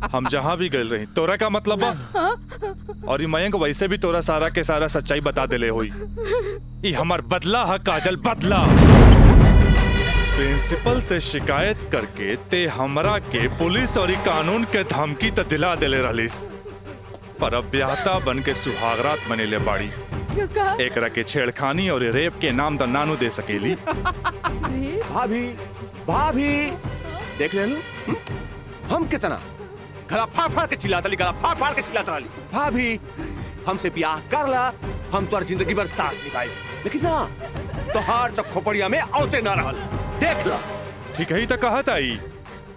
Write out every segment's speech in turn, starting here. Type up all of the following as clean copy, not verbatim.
हम जहाँ भी गए रही तोरा का मतलब बा। और ये मयंक वैसे भी तोरा सारा के सारा सच्चाई बता देले होई। ये हमार बदला है काजल, बदला। प्रिंसिपल से शिकायत करके ते हमरा के पुलिस और कानून के धमकी तो दिला देले रहलिस, पर अब ब्याहता बन के सुहागरात बनेले बाड़ी। एकरा के छेड़खानी और रेप के नाम तो नानू दे सकेली। भाभी भाभी देख ले नु हम कितना गला फाड़ फाड़ के चिल्लाता ली, गला फाड़ फाड़ के चिल्लाता ली। भाभी हमसे ब्याह कर ला, हम तो जिंदगी भर साथ निभाए, लेकिन ना तोहार तो खोपड़िया में औते ना रहल। देख ला ठीक है ही तो कहत आई।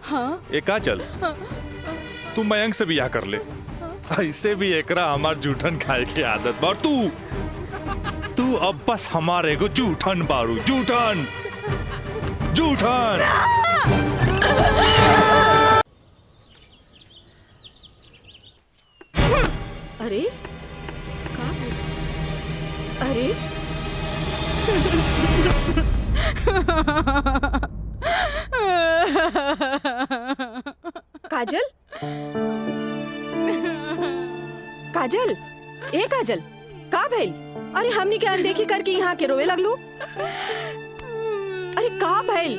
हाँ? ए काजल तू मयंक से ब्याह कर ले, ऐसे भी एकरा हमार जूठन खाए की आदत बा। और तू अब बस हमारे को जूठन बारू, जूठन जूठन। अरे अरे काजल, काजल, ए काजल, का भइल? अरे हमनी के अनदेखी करके यहाँ के रोवे लगलू। अरे का भइल?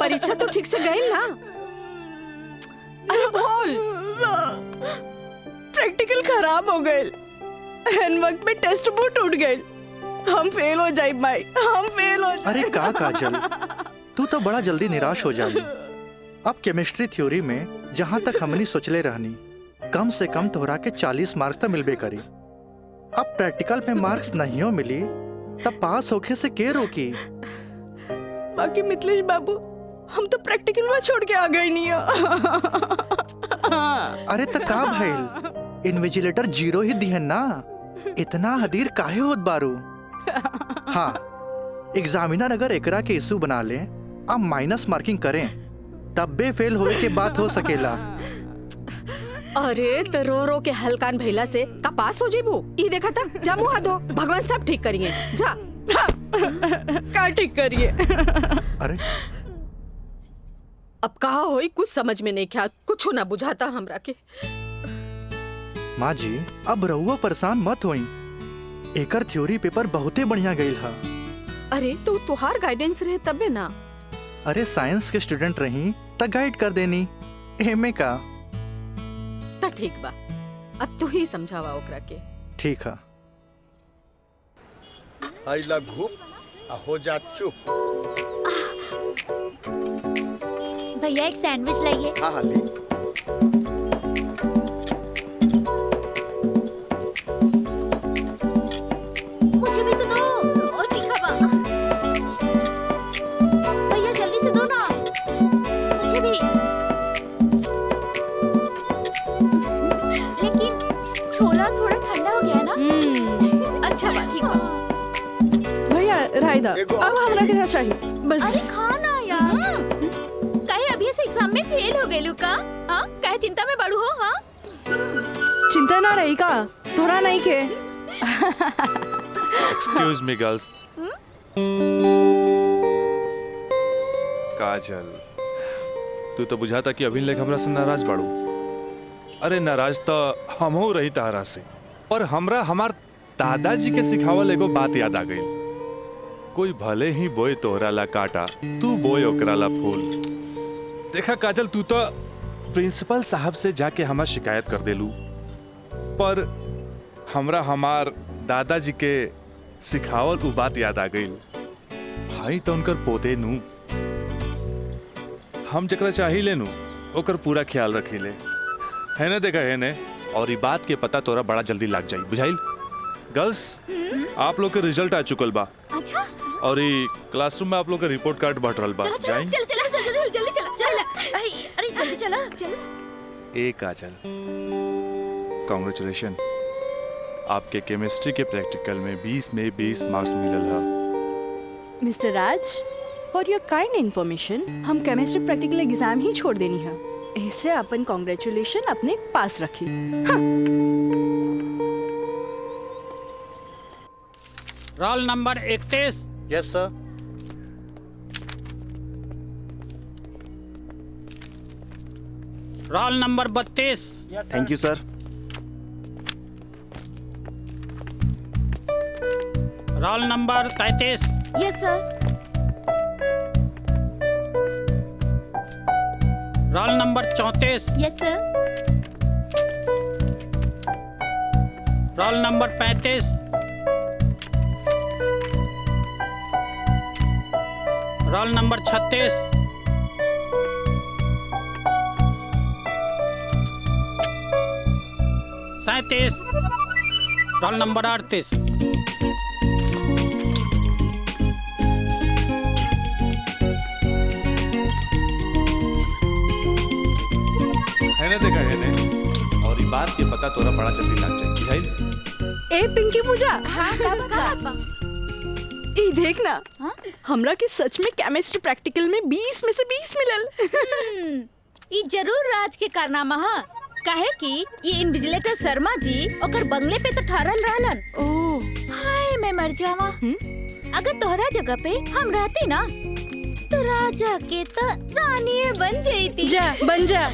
परीक्षा तो ठीक से गई ना? अरे बोल। प्रैक्टिकल खराब हो गए, एन वक्त में टेस्ट बुक टूट गए, हम फेल हो जाए भाई, हम फेल हो जाए। अरे का काजल, तू तो बड़ा जल्दी निराश हो जाई। अब केमिस्ट्री थ्योरी में जहाँ तक हमनी सोचले रहनी, कम से कम तोहरा के 40 मार्क्स तो मिलबे करी। अब प्रैक्टिकल में मार्क्स नहीं हो मिली तब पास होके से के रोकी? बाकी मिथिलेश बाबू, हम तो प्रैक्टिकल में छोड़ के आ गए नहीं। अरे तो का भइल, इन्विजिलेटर 0 ही दिहन ना, इतना हदीर काहे होत बारू? हाँ, एग्जामिनर अगर एकरा के इशू बना ले, अब माइनस मार्किंग करें, तब बे फेल होए के बात हो सकेला। अरे तो रो रो के हल्कान भैला से का पास हो जेबू? ये देखा था, जा मुँह धो, भगवान सब ठीक करिए। जा का ठीक करिए। अरे अब कहा होई कुछ समझ में नहीं क्या, कुछ ना बुझाता हमरा के। माँ जी अब रहुआ परेशान मत होई, एकर थ्योरी पेपर बहुते बढ़िया गईल हा। अरे तो तुहार गाइडेंस रहे तबे ना। अरे साइंस के स्टूडेंट रही त गाइड कर देनी, एमे का। त ठीक बा, अब तू ही समझावा ओकरा के। ठीक है। आई लघु हो जा चुप। भैया एक सैंडविच लाइए। हाँ हाँ ले। मुझे भी तो दो, और तीखा बा। भैया जल्दी से दो ना, मुझे भी। लेकिन छोला थोड़ा ठंडा हो गया है ना? अच्छा बा, ठीक बा। भैया रायदा, अब हमरा के चाहिए बस। अरे खाना यार, कहे अभी से एग्जाम में फेल हो गए लुका? हाँ, कहे चिंता में बड़ू हो? हाँ, चिंता ना रही का, तोरा नहीं के। Excuse me girls. काजल, तू तो बुझाता कि अभी लेक हमरा से नाराज बाड़ू। अरे नाराज तो हम हो रही तारा से, पर हमरा हमार दादाजी के सिखावल एगो बात याद आ गई। कोई भले ही बोए तोहरा ला काटा, तू बोए ओकरा ला फूल। देखा काजल, तू तो प्रिंसिपल साहब से जाके हमार शिकायत कर देलू, पर हमरा हमार दादाजी के सिखावल उ बात याद आ गई। भाई तो उनकर पोते नू, हम जकरा चाही लेनू ओकर पूरा ख्याल रखी ले, है ना? देखा है ने, और ये बात के पता तोरा बड़ा जल्दी लग जाई, बुझाइल? गर्ल्स, आप लोग के रिजल्ट आ चुकल बा। अच्छा। और ये क्लासरूम में आप लोग का रिपोर्ट कार्ड बट रहल बा। जाई चल चल चल जल्दी चला। अरे जल्दी चला चल। ए काजल, कांग्रेचुलेशन, आपके केमिस्ट्री के प्रैक्टिकल में 20 में 20 मार्क्स मिलल है। Mister Raj, for your kind information, हम केमिस्ट्री प्रैक्टिकल एग्जाम ही छोड़ देनी है, ऐसे अपन कांग्रेचुलेशन अपने पास रखी। Roll number 31। Yes sir. Roll number 32। Thank you sir. Roll number 33। Yes sir. Roll number 34। Yes sir. Roll number 35। Roll number 36। Roll number 38। है ना, देखा है ने, और ये बात के पता तोरा बड़ा जल्दी लग जाए, बुझाइल? ए पिंकी पूजा, हाँ का ई देख ना, हाँ? हमरा के सच में केमिस्ट्री प्रैक्टिकल में 20 में से 20 मिलल। ई जरूर राज के कारनामा है। काहे कि ये इन्विजिलेटर शर्मा जी ओकर बंगले पे तो ठहरल रहलन। ओह, हाय मैं मर जावा। अगर तोहरा जगह पे हम रहती ना तो राजा के तो रानी बन जाती। जा बन जा।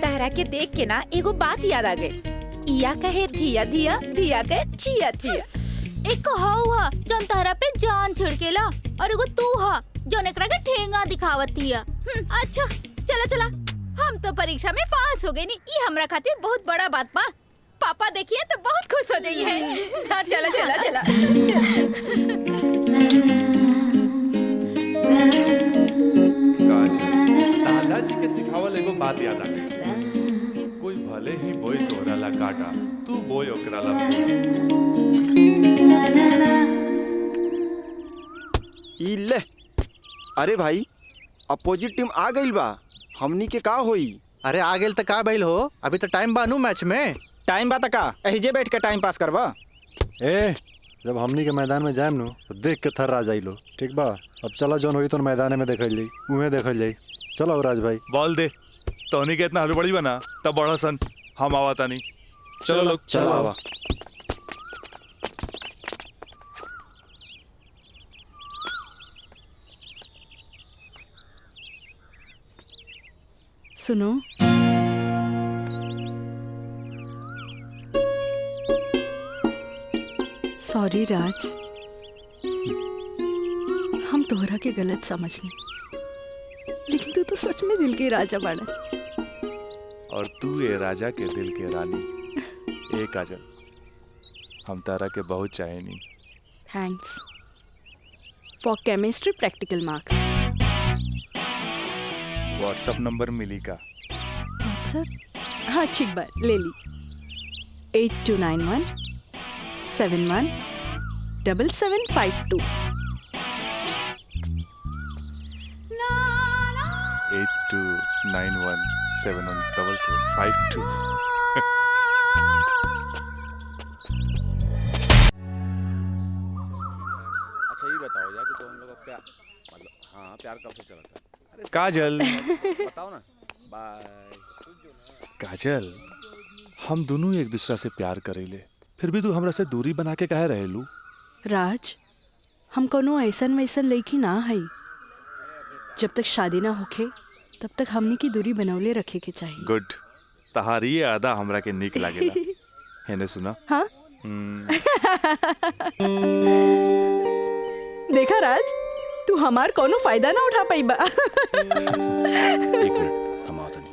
तारा के देख के ना एगो बात याद आ गई। इया कहे धिया धिया, धिया कहे चिया चिया। एक हुआ जौन तोहरा पे जान छिड़केला और एगो तू हा जौन एकरा के ठेंगा दिखावत हिया। अच्छा चला चला, हम तो परीक्षा में पास हो गए नी, ये हमरा खातिर बहुत बड़ा बात बा। पापा देखिए तो बहुत खुश हो जाइए हैं। हाँ चला चला चला। दादाजी के सिखावल एगो बात याद आ गई। कोई भले ही बोई तोहरा ला काटा, तू बोई ओकरा ला फूल। ई ले, अरे भाई अपोजिट टीम आ गइल बा, हमनी के का होई? अरे आ गेल त का भइल हो, अभी तो टाइम बानू मैच में। टाइम बा त का एहिजे बैठ के टाइम पास करबा? ए जब हमनी के मैदान में जाएम नु तो देख के थर्रा जाइलो, ठीक बा? अब चला जौन होई तो मैदान में देखल जाई, उहे देखल जाई। चलो राज भाई बॉल दे। तोहनी के इतना हड़बड़ी बना तब बड़ा सन, हम आवाता नहीं। चलो लोग चलो आवा। सुनो, सॉरी राज, हम तोहरा के गलत समझनी, लेकिन तू तो सच में दिल के राजा बाड़ा। और तू ये राजा के दिल के रानी। ए काजल, हम तारा के बहुत चाहेनी। Thanks for chemistry practical marks. WhatsApp number मिली का? व्हाट्सएप? हाँ ठीक बा, ले ली। 8291 71 7752। 8291717752। अच्छा ये बताओ यार कि तो हम लोग अब प्यार, मतलब हाँ प्यार कब से चला था? काजल बताओ ना। बाय। काजल, हम दोनों एक दूसरा से प्यार करेले, फिर भी तू हमरा से दूरी बना के काहे रहेलू? राज, हम कोनो ऐसन वैसन लड़की ना है। जब तक शादी ना होखे तब तक हमनी की दूरी बनौले रखे के चाहिए। गुड, तहारी ये आदा हमरा के निक लागेला। हेने सुना? हाँ? देखा राज, तू हमार कोनो फायदा ना उठा पाई बा। एक मिनट, हम आओ तनी।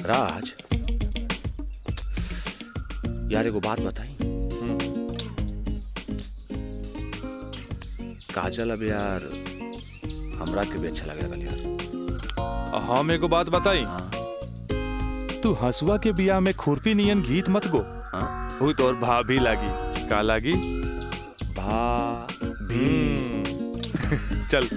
राज यार एगो बात बताई। काजल अब यार हमरा के भी अच्छा लगेगा यार। हम एगो बात बताई। तू हंसुआ के बिया में खुरपी नियन गीत मत गो। वो तोर भाभी लागी। का लागी? भाभी। चल।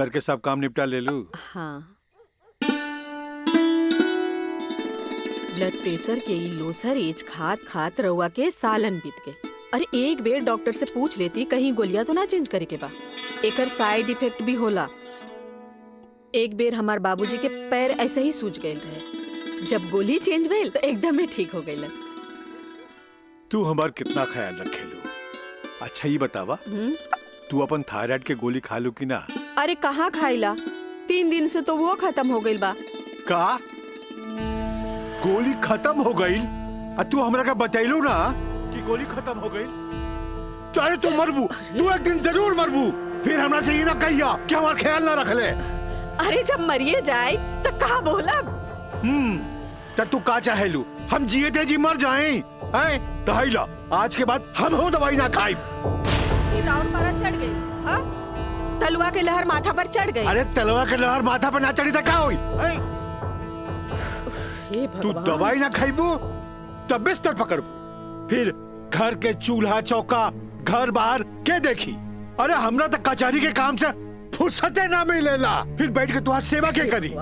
घर के सब काम निपटा ले लू। हाँ, ब्लड प्रेशर के ई लो सर एज खात खात रउआ के सालन बीत गए। अरे एक बेर डॉक्टर से पूछ लेती कहीं गोलियां तो ना चेंज करे के बा। एकर साइड इफेक्ट भी होला। एक बेर हमार बाबूजी के पैर ऐसे ही सूज गए रहे, जब गोली चेंज भइल तो एकदम ही ठीक हो गइल। तू हमार कितना ख्याल रखेलू। अच्छा ये बतावा, तू अपन थायराइड के गोली खा लू कि ना? अरे कहाँ खाइला, 3 दिन से तो वो खत्म हो गइल बा। का गोली खत्म हो गई? तू हमरा का बतैलू ना कि गोली खत्म हो गई। अरे तू मरबू, तू एक दिन जरूर मरबू। फिर हमरा से ये ना कहिया कि हमार ख्याल ना रख ले। अरे जब मरिए जाए तो कहा बोला। तब तू का चाहेलू, हम जिए थे जी मर जाएं? हैं? दहाइला, आज के बाद हम हो दवाई ना खाई। और मारा चढ़ गई। हाँ? तलवा के लहर माथा पर चढ़ गई। अरे तलवा के लहर माथा पर ना चढ़ी तो क्या हुई? तू दवाई ना खाईबू तब बिस्तर पकड़बू। फिर घर के चूल्हा चौका घर बाहर के देखी। अरे हमरा तो कचहरी के काम से फुर्सते ना मिलेला। फिर बैठ के तुम्हारी सेवा के करी।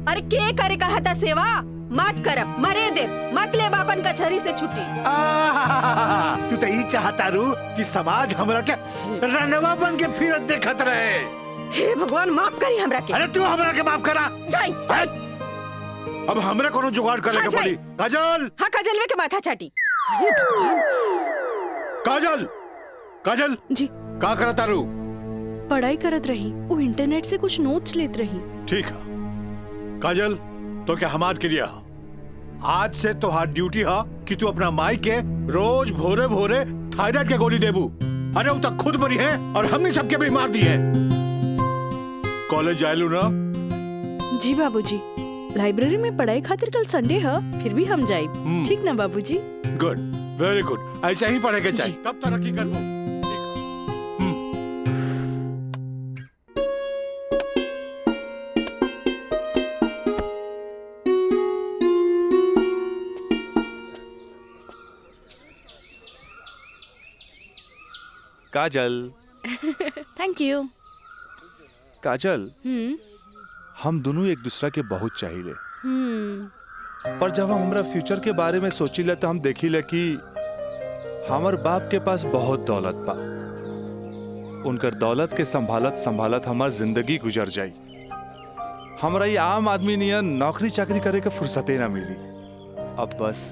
अरे के करे कहा था सेवा? मत करब, मरे दे, मत ले बापन कचहरी से छुट्टी। तू तो यही चाहता रू कि समाज हमरा के रनवा बन के फिरत देखत रहे। हे भगवान माफ करी हमरा के। अरे तू हमरा के माफ करा। जाई। अब हमरा कोनो जुगाड़ करे के पड़ी। काजल। हाँ काजल के माथा चाटी। काजल, काजल जी का करता रू? पढ़ाई करत रही, वो इंटरनेट से कुछ नोट्स लेत रही। ठीक है काजल, तो क्या हमार क्रिया आज से तो हाथ ड्यूटी है कि तू अपना माई के रोज भोरे भोरे थायराइड के गोली देबू। अरे वो तक खुद मरी है और हमने सबके भी मार दी है। कॉलेज जायलू ना? जी बाबूजी, लाइब्रेरी में पढ़ाई खातिर कल संडे है, फिर भी हम जाए। ठीक ना बाबूजी? Good, very good. ऐसा ही पढ़े के चाहिए, तब तरक्की करबू। काजल। Thank you. काजल, हम दोनों एक दूसरा के बहुत चाहिए। पर जब हम हमरा फ्यूचर के बारे में सोचिले तो हम देखिले कि हमार बाप के पास बहुत दौलत बा। उनकर दौलत के संभालत संभालत हमार जिंदगी गुजर जाई। हमरा ये आम आदमी नियन नौकरी चाकरी करे के फुर्सते ना मिली। अब बस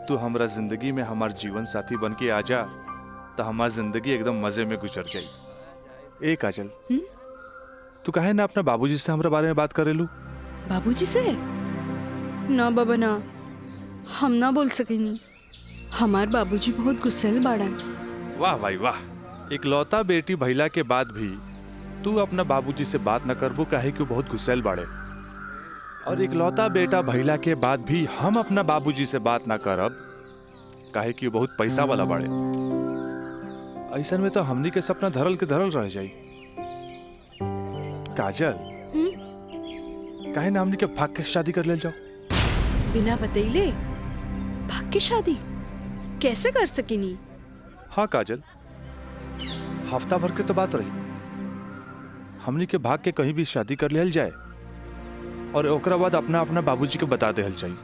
तू हमरा जिंदगी में हमार जीवन साथी बन के आ जा तो हमार जिंदगी एकदम मजे में गुजर जाई। ए काजल, तू काहे ना अपना बाबूजी से हमरा बारे में बात करेलू? बाबूजी से? ना बाबा ना, हम ना बोल सकेनी। हमार बाबूजी बहुत गुस्सेल बाड़न। वाह भाई वाह, इकलौता बेटी भैला के बाद भी तू अपना बाबूजी से बात न करबू काहे कि बहुत गुस्सेल बाड़े। और इकलौता बेटा भैला के बाद भी हम अपना बाबूजी से बात ना करब काहे कि बहुत पैसा वाला बाड़े। ऐसा में तो हमनी के सपना धरल के धरल रह जाई। काजल, काहे ना हमनी के भाग के शादी कर ले जाओ? बिना बतैले भाग के शादी कैसे कर सकेनी? हाँ काजल, हफ्ता भर के तो बात रही। हमनी के भाग के कहीं भी शादी कर लेल जाए और ओकरा बाद अपना अपना बाबूजी के बता देहल जाई।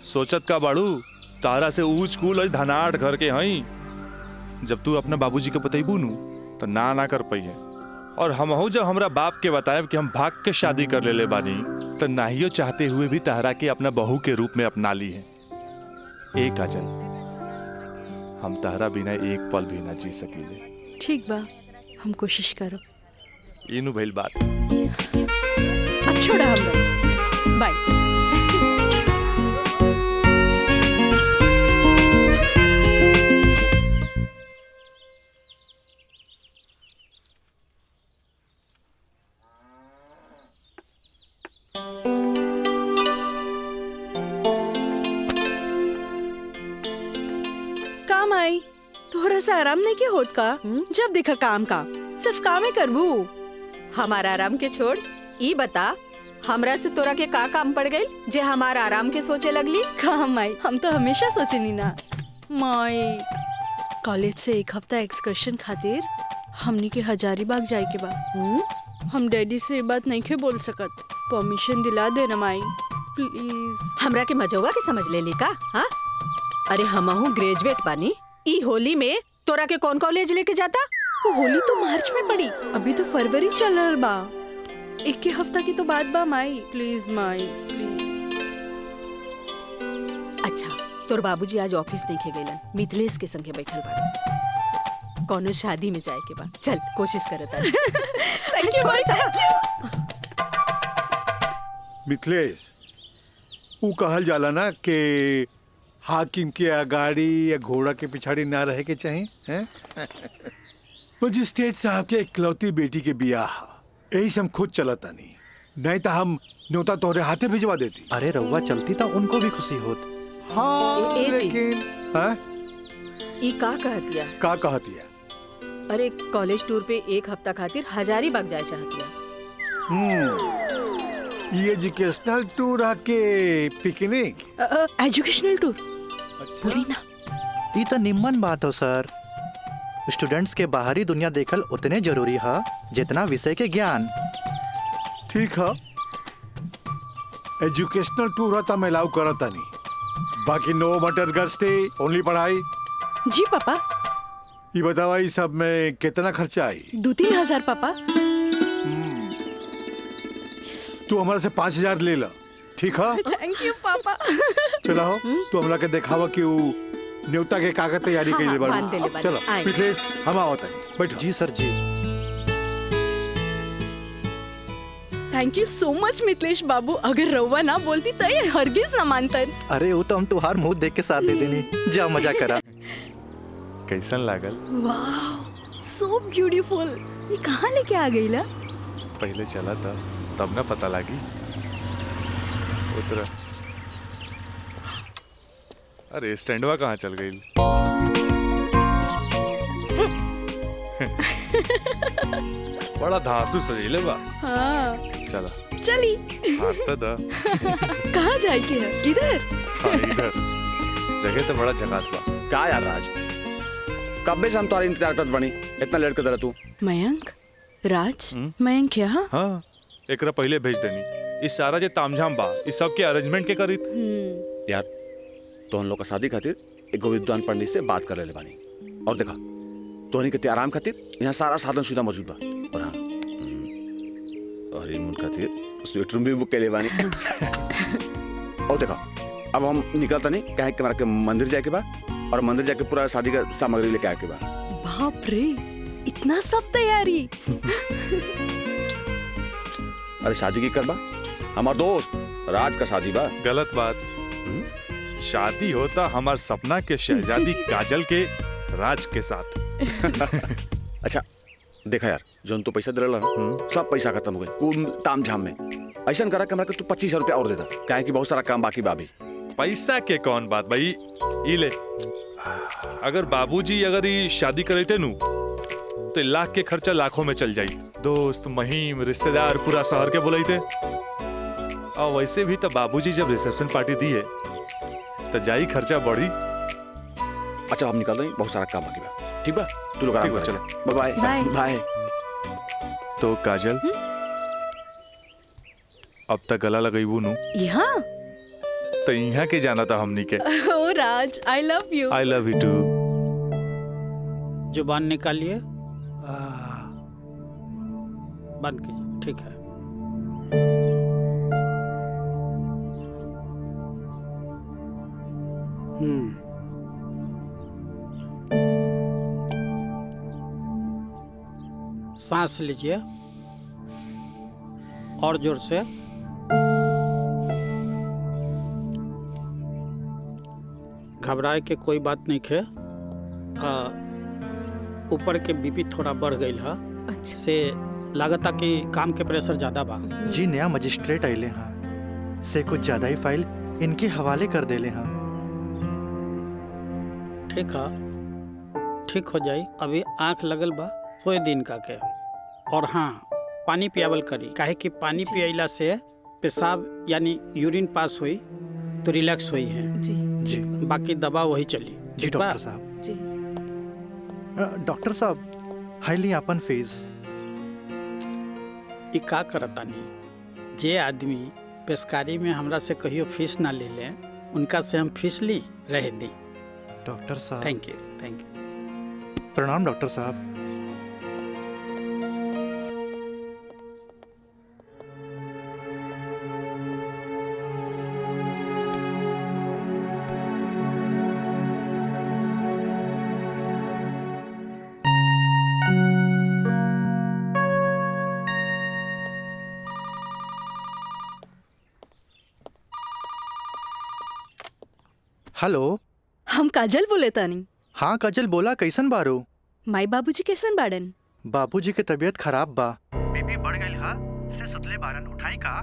सोचत का बाड़ू, तारा से ऊंच कूल और धनाट घर के हई। जब तू अपना बाबूजी के बतैबू नु तो ना कर पाई है। और हमहू जब हमरा बाप के बताएब कि हम भाग के शादी कर ले बानी तो नाहियो चाहते हुए भी तहरा के अपना बहू के रूप में अपना ली है। ए काजल, हम तहरा बिना एक पल भी ना जी सकीले। ठीक बा, हम कोशिश करो। इनु भइल बात। अब छोड़ा हम बाय। काम आई थोड़ा सा आराम नहीं किया होत का? जब देखा काम का सिर्फ काम ही करबू। हमारा आराम के छोड़, ई बता हमरा से तोरा के का काम पड़ गई जे हमारा आराम के सोचे लगली? काम आई, हम तो हमेशा सोचनी ना माई। कॉलेज से एक हफ्ता एक्सकर्शन खातिर हमनी के हजारीबाग जाए के बा। हम डैडी से ये बात नहीं के बोल सकत। परमिशन दिला दे ना माई प्लीज। हमरा के मजौवा के समझ ले ली का? हाँ, अरे हमहू ग्रेजुएट बानी। ई होली में तोरा के कौन कॉलेज लेके जाता? वो होली तो मार्च में पड़ी, अभी तो फरवरी चल रहा बा। एक हफ्ता की तो बात बा माई, प्लीज माई प्लीज। अच्छा, तोर बाबूजी आज ऑफिस नहीं खे गइलन, मिथिलेश के संगे बैठल बाड़े। कौनो शादी में जाए के बा, चल कोशिश करत आनी। Thank you Mai, thank you. Mithilesh, वो कहल जाला ना कि हाकिम के अगाड़ी या घोड़ा के पिछाड़ी ना रहे के चाहिए हैं? मजिस्ट्रेट साहब के इकलौती बेटी के बियाह, यही से हम खुद चलता नहीं तो हम न्योता तोहरे हाथे भिजवा देती। अरे रउआ चलती तो उनको भी खुशी होत। हाँ ए जी। लेकिन हाँ? ई का कहतिया? का कहतिया? अरे कॉलेज टूर पे एक हफ्ता खातिर हजारीबाग जाए चाहतिया। ये एजुकेशनल टूर आके पिकनिक? एजुकेशनल टूर अच्छा। बोली ना। ई तो निम्मन बात हो सर। स्टूडेंट्स के बाहरी दुनिया देखल उतने जरूरी है जितना विषय के ज्ञान। ठीक है, एजुकेशनल टूर है तो मैं अलाउ करता नहीं, बाकी नो मटर गस्ती, ओनली पढ़ाई। जी पापा। ये बतावा ये सब में कितना खर्चा आई? 2-3 हजार पापा। तू हमारे से 5,000 ले ला, ठीक है? थैंक यू पापा। चला हो, तू हमरा के दिखावा कि वो न्योता के कागज तैयारी के लिए बांध देले बानी। चलो आए। मिथिलेश, हम आवत हैं, बैठो। जी सर जी। Thank you so much Mithilesh बाबू, अगर रउआ ना बोलती तो ये हरगिज ना मानतन। अरे वो तो हम तुहार मुंह देख के साथ दे देनी। जा मजा करा। कैसन लागल? वाह सो ब्यूटीफुल। ये कहाँ लेके आ गई ला? पहले चला था तब ना पता लगी। उतरा। अरे स्टैंडवा कहाँ चल गई? बड़ा धांसू सजीले बा। हाँ चला चली। हाथ तो दा। कहाँ जाए के है? इधर। हाँ, इधर जगह तो बड़ा झकास बा। का यार राज, कब से हम तुम्हारे इंतजार करत बनी, इतना लेट कर तू? मयंक, राज, मयंक यहाँ? हाँ, एकरा पहले भेज देनी। इस सारा जे तामझाम बा, इस सब के अरेंजमेंट के करी। यार तो हम लोग का शादी खातिर एक विद्वान पंडित से बात कर ले बानी, और देखा तोहनी के आराम खातिर यहाँ सारा साधन सुविधा मौजूद बा। और हाँ, हनीमून खातिर स्वीट रूम भी बुक कर ले बानी। और देखा अब हम निकलता नहीं, कहे कि हमारा के मंदिर जाके बा, और मंदिर जाके पूरा शादी का सामग्री लेके आके बा। बाप रे, इतना सब तैयारी। अरे शादी की करबा, हमार दोस्त राज का शादी बा। गलत बात। शादी होता हमार सपना के शहजादी काजल के राज के साथ। अच्छा देखा यार, जो तो पैसा दिला ना, सब पैसा खत्म हो गए कुल ताम झाम में। ऐसा करा कि हमरा के तू 25,000 रुपया और दे दा, काहे कि बहुत सारा काम बाकी बा अभी। पैसा के कौन बात भाई, ई ले। अगर बाबूजी अगर ये शादी करे थे नु तो लाख के खर्चा लाखों में चल जाई। दोस्त महिम रिश्तेदार पूरा शहर के बुलाई थे। और वैसे भी तो बाबूजी जब रिसेप्शन पार्टी दी है तो जाई खर्चा बढ़ी। अच्छा हम निकल रहे हैं, बहुत सारा काम बाकी बा। ठीक बा, तू लोग आराम कर। चलो बाय बाय बाय। तो काजल, अब तक गला लगाई नु यहाँ तो यहाँ के जाना था हमनी के। ओ Raj, I love you. I love you too. जुबान निकालिए, बंद कीजिए, ठीक है। सांस लीजिए और जोर से। घबराए के कोई बात नहीं है। ऊपर के बीपी थोड़ा बढ़ गई है। अच्छा। से लागता कि काम के प्रेशर ज्यादा बा। जी नया मजिस्ट्रेट आइले हाँ, से कुछ ज्यादा ही फाइल इनके हवाले कर देले हाँ। ठीक है, ठीक हो जाई। अभी आंख लगल बा, सोए दिन का के। और हाँ, पानी पियावल करी, काहे कि पानी पियला से पेशाब यानी यूरिन पास हुई तो रिलैक्स हुई है। जी जी बाकी दवा वही चली। जी डॉक्टर साहब। जी डॉक्टर साहब, हाईली अपन फीस। ई का करतानी, जे आदमी पेशकारी में हमरा से कहियो फीस ना ले ले, उनका से हम फीस ली रह दी। डॉक्टर साहब। Thank you. प्रणाम डॉक्टर साहब। हेलो, हम काजल बोले तानी। हाँ काजल बोला, कैसन बारू? माई बाबूजी कैसन बाड़न? बाबूजी के तबीयत खराब बा। बीपी बढ़ गई हा, से सुतले बारन, उठाई का?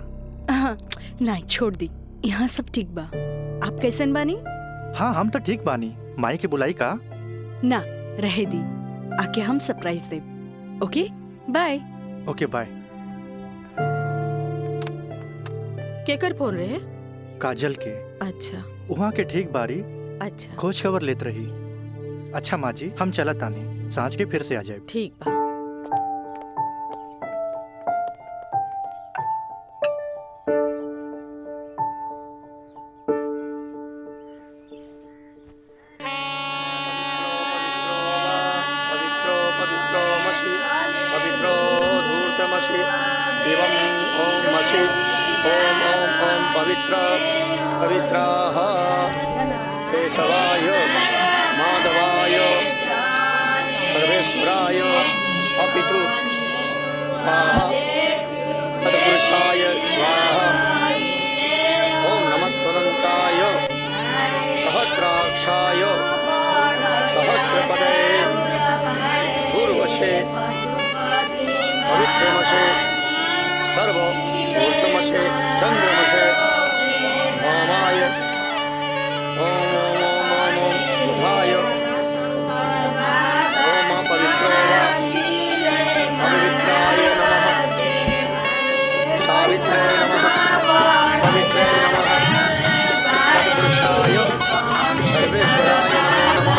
हाँ, नहीं छोड़ दी, यहाँ सब ठीक बा। आप कैसन बानी? हाँ हम तो ठीक बानी। माई के बुलाई का? ना, रहे दी, आके हम सरप्राइज दे। Okay bye. Okay bye. केकर फोन रहे? काजल के। अच्छा। वहाँ के ठीक बारी। अच्छा। खोज खबर लेत रही। अच्छा माँ जी, हम चलत तानी, सांझ के फिर से आ जाए। ठीक बा। पवित्राः केशवाय माधवाय सर्वेश्वराय अपितु स्वाहा तत्पुरुषाय स्वाहा। ओम नमः स्वदन्ताय सहस्राक्षाय सहस्रपदे पूर्वशे पवित्रमशे सर्व ऊर्ध्वमशे चन्द्रमशे ओमाय ओम ओम ओम ओम ओम बुधाय ओम पवित्रो वा पवित्राय नमः सावित्रे नमः पवित्रे नमः तत्पुरुषाय सर्वेश्वराय नमः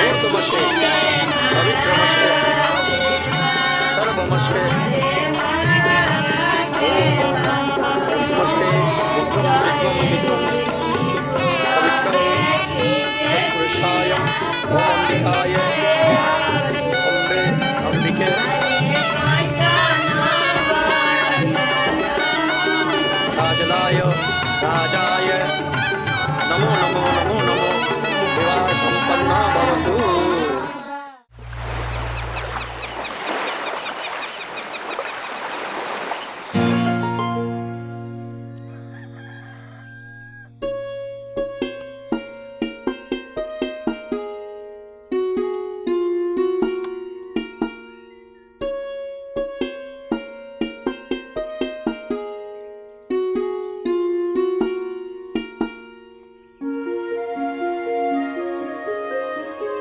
ऊर्ध्वमशे पवित्रमशे सर्वमशे राजलाय राजाय नमो नमो नमो नमो विवाह संपन्ना भवतु।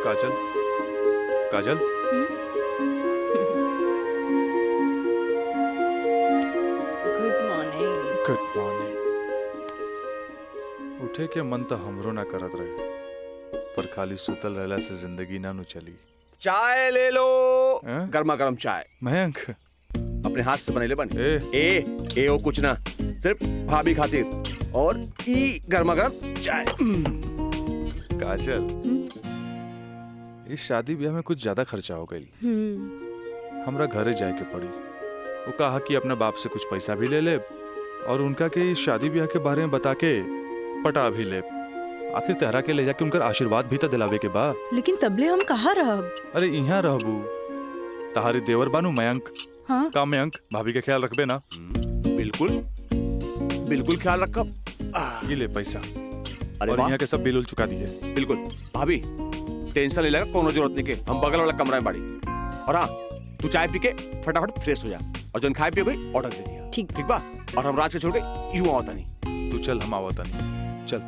काजल, काजल, गुड मॉर्निंग। Good morning. उठे के मन तो हमरो ना करत रहे, पर खाली सुतल रहला से जिंदगी ना नु चली। चाय ले लो। गर्मा गर्म चाय। मयंक, अपने हाथ से बनेले बन। ए ओ कुछ ना, सिर्फ भाभी खातिर। और ई गर्मा गर्म चाय। काजल, इस शादी ब्याह में कुछ ज्यादा खर्चा हो गई। हमरा घरे जाए के पड़ी। वो कहा कि अपने बाप से कुछ पैसा भी ले ले और उनका के इस शादी ब्याह के बारे में बता के पटा भी ले। आखिर तेहरा के ले जाके उनका आशीर्वाद भी तो दिलावे के बा। लेकिन तबले हम कहाँ रहब? अरे यहाँ रहबू, तहारी देवर बानू मयंक। हाँ? का मयंक, भाभी का ख्याल रखबे ना? बिल्कुल बिल्कुल ख्याल रखब। ये ले पैसा। अरे और यहाँ के सब बिल उल चुका दिए। बिल्कुल भाभी, टेंशन ले लगा, कोनो जरूरत नहीं के। हम बगल वाला कमरा में बाड़ी। और हाँ, तू चाय पी के फटाफट फ्रेश हो जा और जन खाए पिए गई ऑर्डर दे दिया। ठीक ठीक बा। और हम रात के छोड़ के यूं आवता नहीं। तू चल, हम आवता नहीं। चल।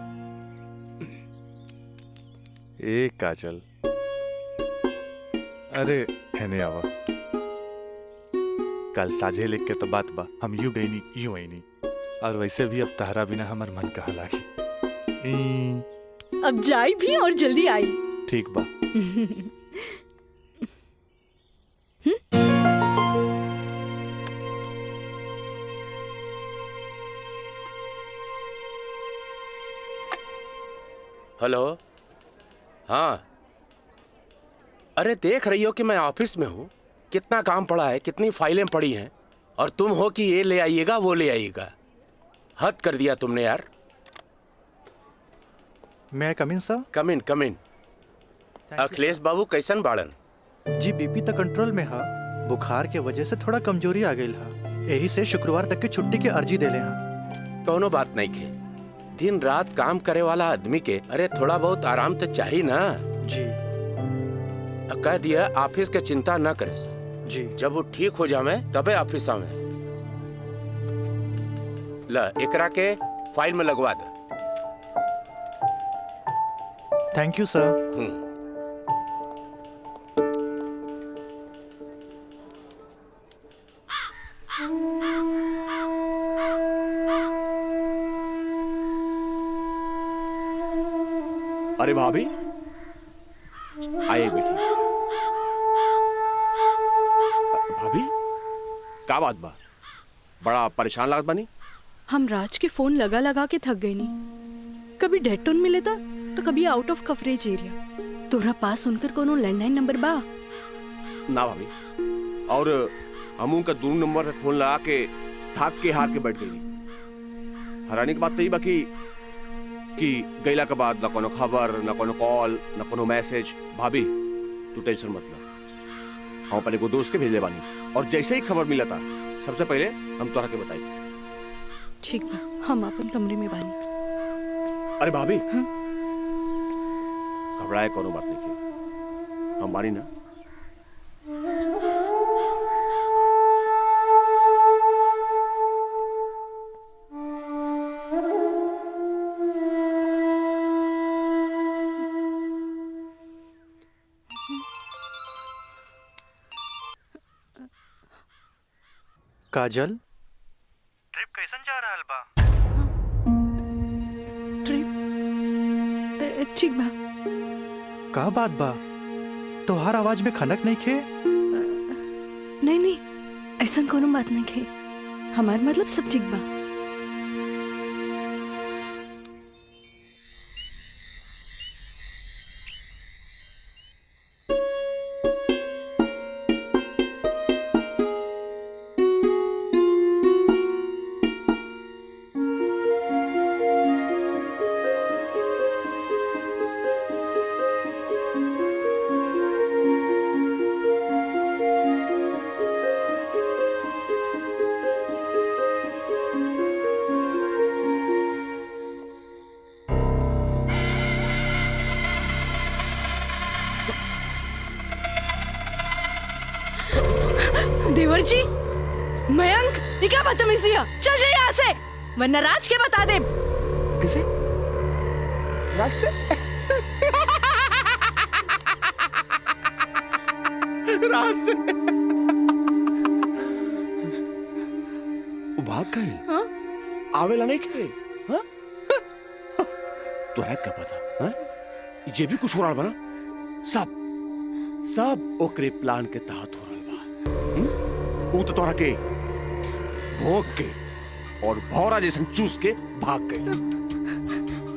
ए काजल, अरे हैने आवा। कल साझे लिख के तो बात बा, हम यूं गई नहीं यूं आई नहीं। और वैसे भी अब तहरा बिना हमार मन कहा लागी। अब जाई भी और जल्दी आई। ठीक बा। हेलो। हाँ, अरे देख रही हो कि मैं ऑफिस में हूँ, कितना काम पड़ा है, कितनी फाइलें पड़ी हैं, और तुम हो कि ये ले आइएगा वो ले आइएगा। हद कर दिया तुमने यार। मैं कम इन सर? कम इन। अखिलेश बाबू कैसन बाड़न? जी बीपी तो कंट्रोल में हा, बुखार के वजह से थोड़ा कमजोरी आ गई हा, यही से शुक्रवार तक की छुट्टी की अर्जी दे ले हा। कोनो बात नहीं के, दिन रात काम करे वाला आदमी के अरे थोड़ा बहुत आराम तो चाहिए ना। जी कह दिया ऑफिस के चिंता न करे जी, जब वो ठीक हो जावे तबे ऑफिस आवे। ला एकरा के फाइल में लगवा दे। थैंक यू सर। अरे भाभी आइए बेटी। भाभी क्या बात बा, बड़ा परेशान लागत बानी? हम राज के फोन लगा लगा के थक गए नहीं, कभी डेड टोन मिले था तो कभी आउट ऑफ कवरेज एरिया। तोरा पास उनकर कोनो लैंडलाइन नंबर बा? ना भाभी, और हम उनका दूर नंबर फोन लगा के थक के हार के बैठ गई। हैरानी की बात तो ये बाकी कि गैला के बाद ना कोनो खबर, ना कोनो कॉल, ना कोनो मैसेज। भाभी तू टेंशन मत ले, हम अपने को दोस्त के भेजले बानी, और जैसे ही खबर मिला था सबसे पहले हम तोरा के बताई। ठीक बा, हम अपन कमरे में बानी। अरे भाभी घबराए कोनो बात नहीं की, हम बानी ना। काजल, ट्रिप कैसन जा रहल बा? ट्रिप ठीक बा। का बात बा, तोहार आवाज में खनक नहीं खे? नहीं, ऐसा कोनो बात नहीं खे, हमार मतलब सब ठीक बा। देवर जी, मयंक, ये क्या बदतमीजी है? चल जाइए यहाँ से, वरना राज के बता दे। किसे? राज से? राज से? भाग गए? हाँ? आवेला नहीं खे? हाँ? तोरा क्या पता? हाँ? ये भी कुछ हो रहा बना? सब ओकरे प्लान के तहत हो रहा बा। वो तो तोरा के भोग के और भौरा जैसे चूस के भाग गए।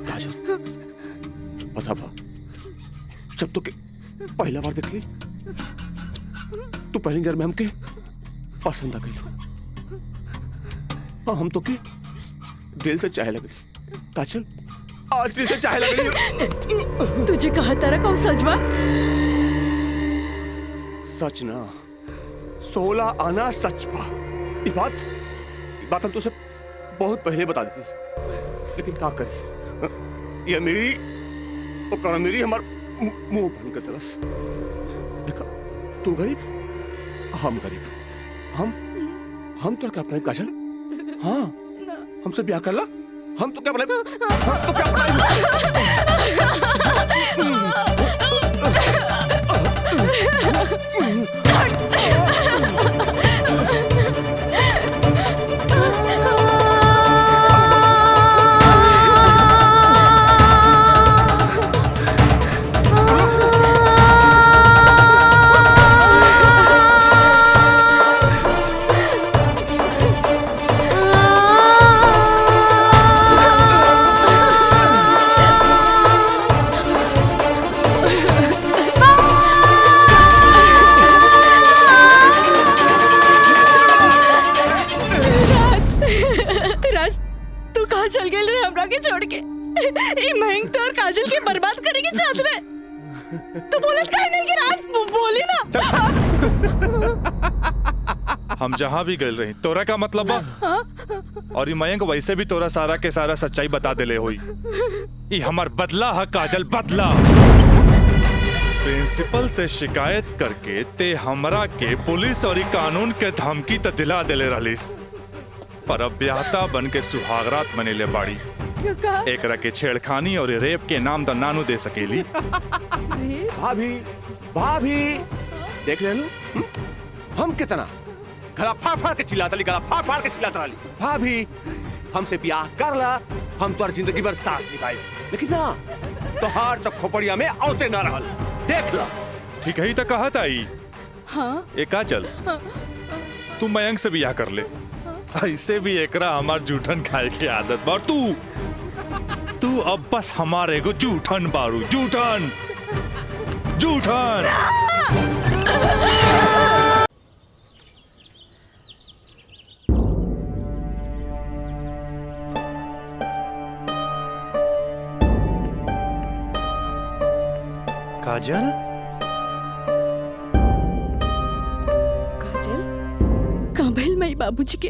काजल, पता बा, जब तो के पहला बार देख ली तो पहली नजर में हमके पसंद आ गई, और हम तो के दिल से चाहे लगे। काजल, आज दिल से चाहे लगे। तुझे कहा तारा कौन सच बा? सच ना, 16 आना सच बा। ये बात हम तुझे बहुत पहले बता दी थी, लेकिन क्या करी, ये मेरी और मेरी हमार मुंह बन के तरस। देखा, तू गरीब, हम गरीब, हम तो क्या अपने काजल? हाँ, हमसे ब्याह कर ला, हम तो क्या बने, हम तो क्या चल गए रे हमरा के छोड़ के। ई महंग तो और काजल के बर्बाद करेंगे चाहत रहे। तू बोलत काहे नहीं कि राज बोली ना। हम जहाँ भी गए रही तोरा का मतलब बा? और ये मयंक वैसे भी तोरा सारा के सारा सच्चाई बता देले होई। ये हमार बदला है काजल, बदला। प्रिंसिपल से शिकायत करके ते हमरा के पुलिस और कानून के धमकी तो दिला देले रहलिस, पर अब ब्याहता बन के सुहागरात मनेले बाड़ी। एकरा के छेड़खानी और रेप के नाम तो नानू दे सकेली। भाभी भाभी देख ले हम कितना गला फाड़ के चिल्लाता ली, गला फाड़ के चिल्लाता रही। भाभी हमसे ब्याह कर ला, हम तो जिंदगी भर साथ निभाए, लेकिन ना तोहार तो खोपड़िया में औते ना रहल। देख ला ठीक है, तो कहत आई। हाँ? एक काजल तू मयंक से ब्याह कर ले, ऐसे भी एकरा हमार जूठन खाए की आदत बा। तू अब बस हमारे को जूठन बारू, जूठन जूठन। काजल काजल कहाँ भइल मई बाबूजी के?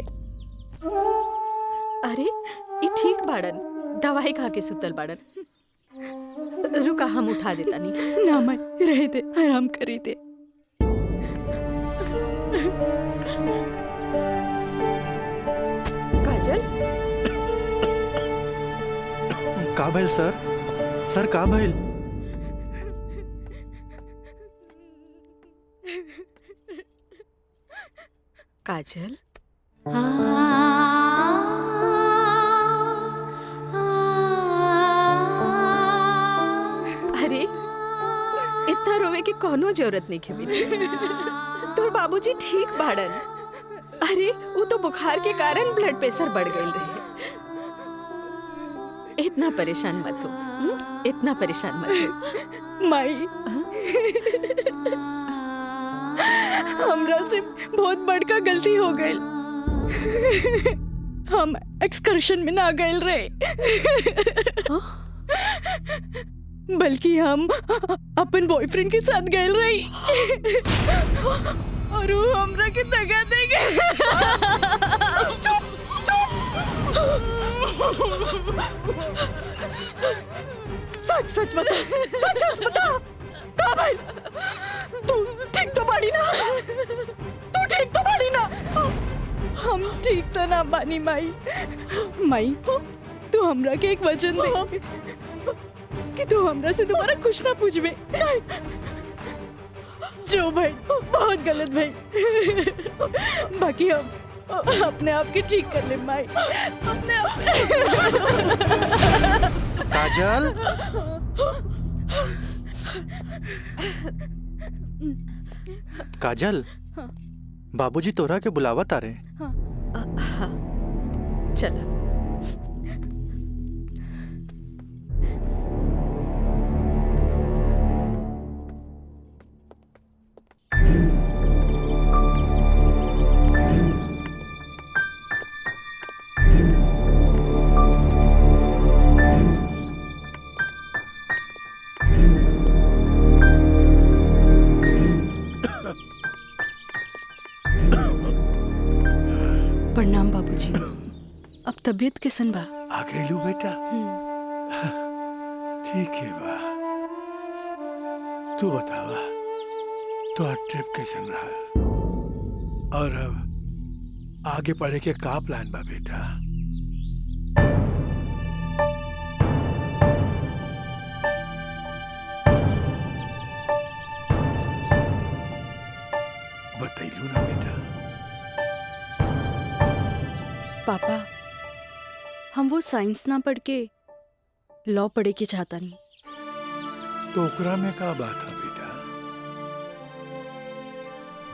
अरे ये ठीक बाड़न, दवाई खा के सुतल बाड़न। रुका हम उठा देता नहीं। ना मैं रह दे, आराम करी दे। काजल का भइल सर? सर का भइल? काजल अरे इतना रोवे की कोनो जरूरत नहीं खेबी। तोर बाबूजी ठीक बाड़न। अरे वो तो बुखार के कारण ब्लड प्रेशर बढ़ गई रहे। इतना परेशान मत हो, इतना परेशान मत हो। माई हमरा से बहुत बड़का गलती हो गई। हम एक्सकर्शन में ना गए रहे, बल्कि हम अपन बॉयफ्रेंड के साथ गए रही। और वो हमरा के दगा दे गए। सच सच बता, सच सच बता। का भाई तू ठीक तो बाड़ी ना? तू ठीक तो बाड़ी ना? हम ठीक तो ना बानी माई। माई तू हमरा के एक वचन दे कि तू हमरा से दोबारा कुछ ना पूछबे। जो भाई बहुत गलत भाई, बाकी हम अपने आप के ठीक कर ले माई, अपने आप। काजल काजल बाबूजी तोरा के बुलावत आ रहे। चल प्रणाम बाबूजी। अब तबीयत कैसन बा? आ गइलू बेटा? ठीक है बा। तू बतावा तो ट्रिप कैसन रहा, और अब आगे पढ़े के का प्लान बा बेटा? बतैलू ना बेटा? पापा हम वो साइंस ना पढ़ के लॉ पढ़े के चाहता नहीं। तो ओकरा में का बात है बेटा?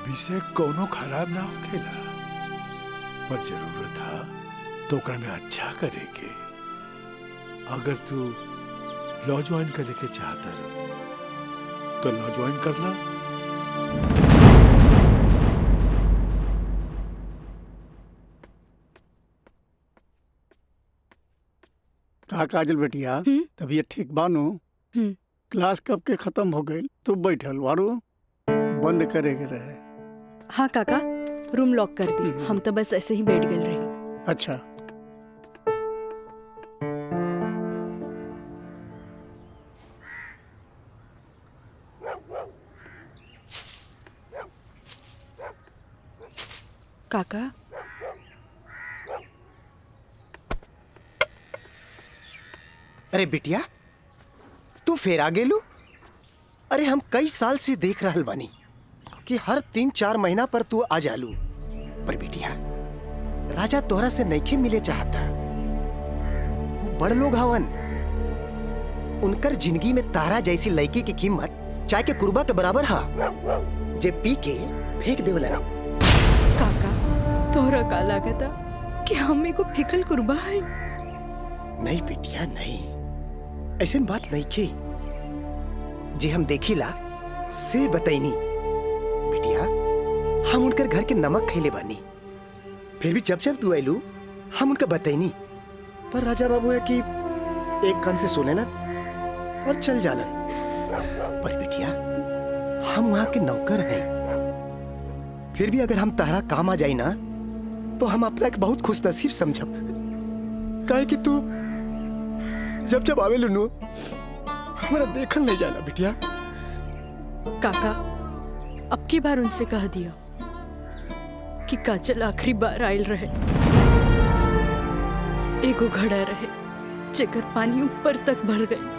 विषय कोनो खराब ना होखेला, पर जरूरत है तो ओकरा में अच्छा करे के। अगर तू लॉ ज्वाइन करे के चाहता रहो तो लॉ ज्वाइन कर ला। का काजल बेटिया तबीयत ठीक बानो? क्लास कब के खत्म हो गई? तू बैठल वारू बंद करे के रहे। हाँ काका, रूम लॉक कर दी। हम तो बस ऐसे ही बैठ गए रही। अच्छा। काका अरे बिटिया, तू फिर आ गेलू? अरे हम कई साल से देख रहल बानी कि हर 3-4 महीना पर तू आ जालू। पर बिटिया, राजा तोहरा से नइखे मिले चाहता। वो बड़ लोग हवन, उनकर जिंदगी में तारा जैसी लड़की की कीमत चाय के कुर्बा के बराबर हा, जे पी के फेंक देवला। काका तोहरा का लागता कि हम को फिकल कुर्बा है? नहीं बिटिया नहीं, ऐसे बात नहीं के जे हम देखिला से बताइनी। बिटिया, हम उनकर घर के नमक खैले बानी, फिर भी जब जब तू आइलू हम उनका बताइनी। पर राजा बाबू है कि एक कान से सुने ना और चल जालन। पर बिटिया, हम वहां के नौकर हैं, फिर भी अगर हम तारा काम आ जाई ना तो हम अपना के बहुत खुश नसीब समझब। काहे कि तू जब जब आवे लुनू हमारा देखल नहीं जाला। बिटिया काका, अब की बार उनसे कह दिया कि काजल आखिरी बार आयल रहे, एगो घड़ा रहे जेकर पानी ऊपर तक भर गई।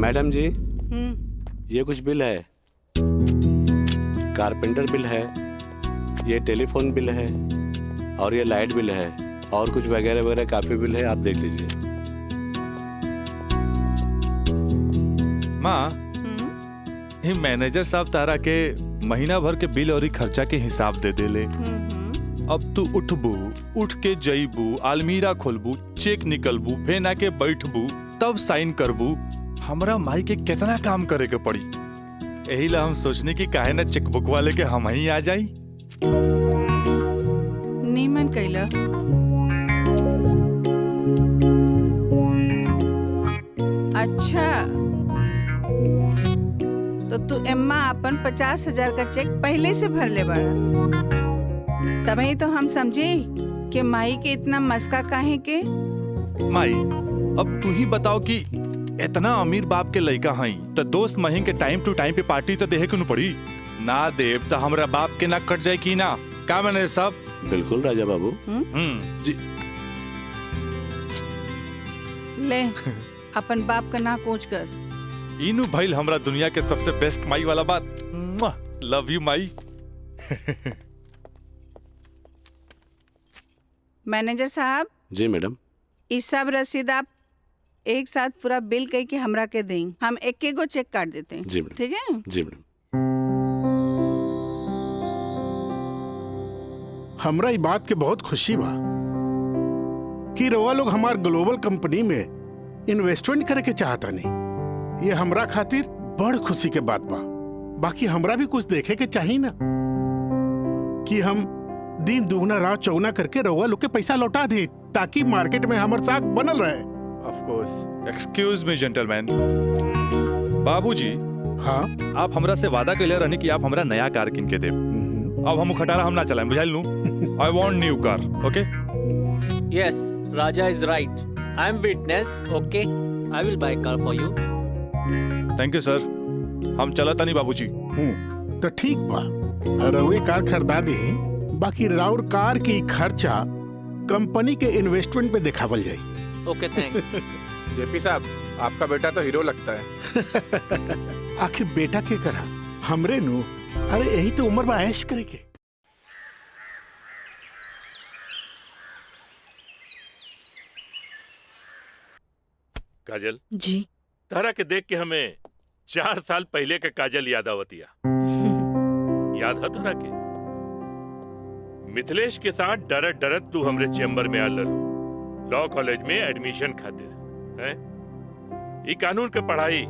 मैडम जी, ये कुछ बिल है, कारपेंटर बिल है, ये टेलीफोन बिल है और ये लाइट बिल है और कुछ वगैरह वगैरह काफी बिल है, आप देख लीजिए। माँ, ये मैनेजर साहब तारा के महीना भर के बिल और खर्चा के हिसाब दे देले। अब तू उठबू, उठ के जईबू, अलमीरा खोलबू, चेक निकलबू, फेन आके बैठबू, तब साइन करबू। हमरा माई के कितना काम करे के पड़ी। यही ला हम सोचने की काहे ना चेकबुक वाले के हम ही आ जाई। नीमन कैला। अच्छा, तो तू एम्मा अपन 50,000 का चेक पहले से भर ले बाड़ा, तभी तो हम समझे कि माई के इतना मस्का काहे के। माई, अब तू ही बताओ कि इतना अमीर बाप के लड़का हई तो दोस्त महीन के टाइम टू टाइम पे पार्टी तो देहे क्यों पड़ी ना। देव तो हमरा बाप के ना कट जाए की ना। का मैंने सब बिल्कुल राजा बाबू। जी ले अपन बाप का ना कोच कर। इनु भाईल हमरा दुनिया के सबसे बेस्ट माई वाला बात। Love you Mai. मैनेजर साहब। जी मैडम। इस सब रसीद आप एक साथ पूरा बिल कह के हमरा के दें, हम एक गो चेक काट देते हैं। जी मैडम। ठीक है? जी मैडम। हमरा ई बात के बहुत खुशी बा कि रवा लोग हमार ग्लोबल कंपनी में इन्वेस्टमेंट करे के चाहता नहीं। ये हमरा खातिर बड़ खुशी के बात बा। बाकी हमरा भी कुछ देखे के चाहिए ना कि हम दिन दुगना रात चौगुना करके रवा लोग के पैसा लौटा दे ताकि मार्केट में हमार साख बनल रहे। Of course. Excuse me gentleman. बाबूजी, हाँ, आप हमरा से वादा कैले रहनी कि आप हमरा नया कार किन के देब। अब हम खटारा हम ना चलाएं, बुझाइल नु। I want new car, okay? Yes, Raja is right. I am witness, okay? I will buy car for you. Thank you sir. हम चलत नहीं बाबूजी। तो ठीक बा, रवे कार खरीदा दे। बाकी राउर कार की खर्चा कंपनी के इन्वेस्टमेंट पे दिखावल जाए। ओके, थैंक्स। जेपी साहब, आपका बेटा तो हीरो लगता है। आखिर बेटा के करा हमरे नु। अरे यही तो उम्र में ऐश करे के। काजल जी, तारा के देख के हमें 4 साल पहले के काजल याद आवतिया। याद है तारा के? मिथिलेश के साथ डरत डरत तू हमरे चेम्बर में आ लॉ कॉलेज में एडमिशन खातिर है। ई कानून के पढ़ाई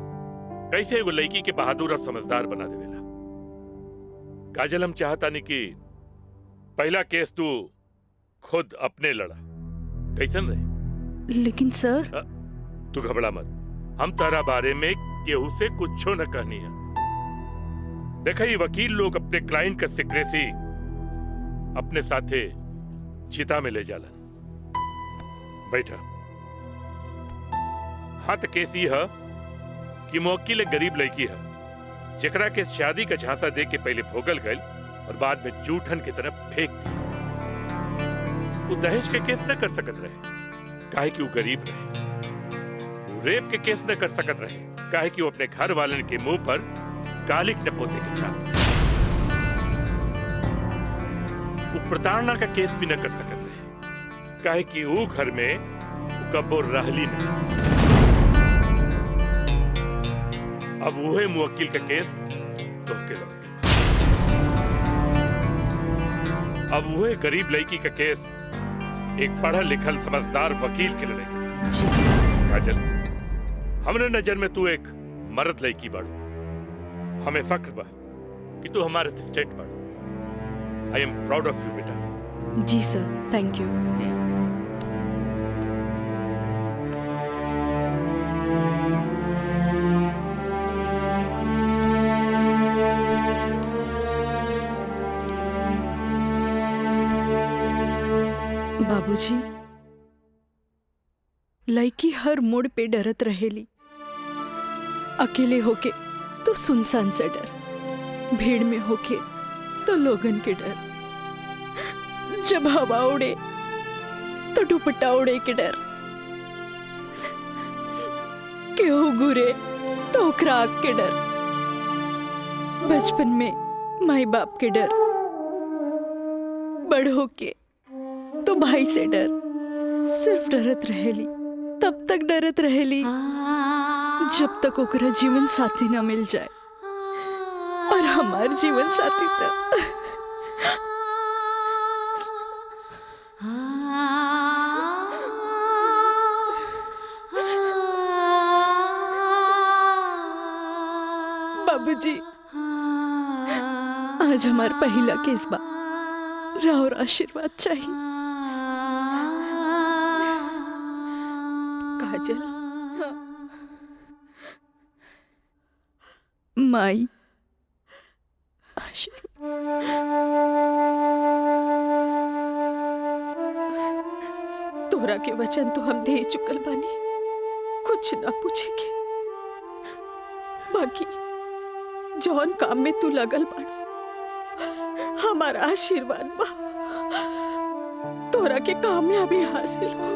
कैसे एगो लड़की के बहादुर और समझदार बना देवेला। काजल, हम चाहता नहीं कि पहला केस तू खुद अपने लड़ा, कैसन रहे? लेकिन सर। तू घबरा मत, हम तारा बारे में केहू से कुछो न कहनी है। देखा, ये वकील लोग अपने क्लाइंट का सिक्रेसी अपने साथे चिता में ले जालन। बैठा। हाँ, तो केस ये है कि मुवक्किल एक गरीब लड़की है जेकरा के शादी का झांसा दे के पहले भोगल गए और बाद में जूठन की तरफ फेंक दी। वो दहेज के केस न कर सकत रहे काहे कि वो गरीब रहे। वो रेप के केस न कर सकत रहे काहे कि वो अपने घर वाले के मुंह पर कालिक न पोते के चाहते। वो प्रताड़ना का केस भी न कर सकत रहे काहे कि वो घर में कब्बो रहली नहीं। अब वही मुवक्किल का केस तो के लगे। अब वही गरीब लड़की का केस एक पढ़ा लिखल समझदार वकील के लड़ेगी। काजल, हमरे नजर में तू एक मर्द लड़की बाड़ू। हमें फख्र बा कि तू हमारे असिस्टेंट बाड़ू। आई एम प्राउड ऑफ यू बेटा। जी सर, थैंक यू। बाबूजी, लड़की हर मोड़ पे डरत रहेली। अकेले होके तो सुनसान से डर, भीड़ में होके तो लोगन के डर, जब हवा उड़े तो दुपट्टा उड़े के डर, केहू घूरे तो ओकरा आग के डर, बचपन में माई बाप के डर, बड़ होके तो भाई से डर। सिर्फ डरत रहेली, तब तक डरत रहेली जब तक ओकरा जीवन साथी ना मिल जाए। और हमार जीवन साथी तो बाबूजी, आज हमार पहला केस बा, राउर आशीर्वाद चाहिए। काजल, माई तोरा के वचन तो हम दे चुकल बानी, कुछ ना पूछेंगे। बाकी जौन काम में तू लगल बाड़ा, हमारा आशीर्वाद बा तोरा के कामयाबी हासिल हो।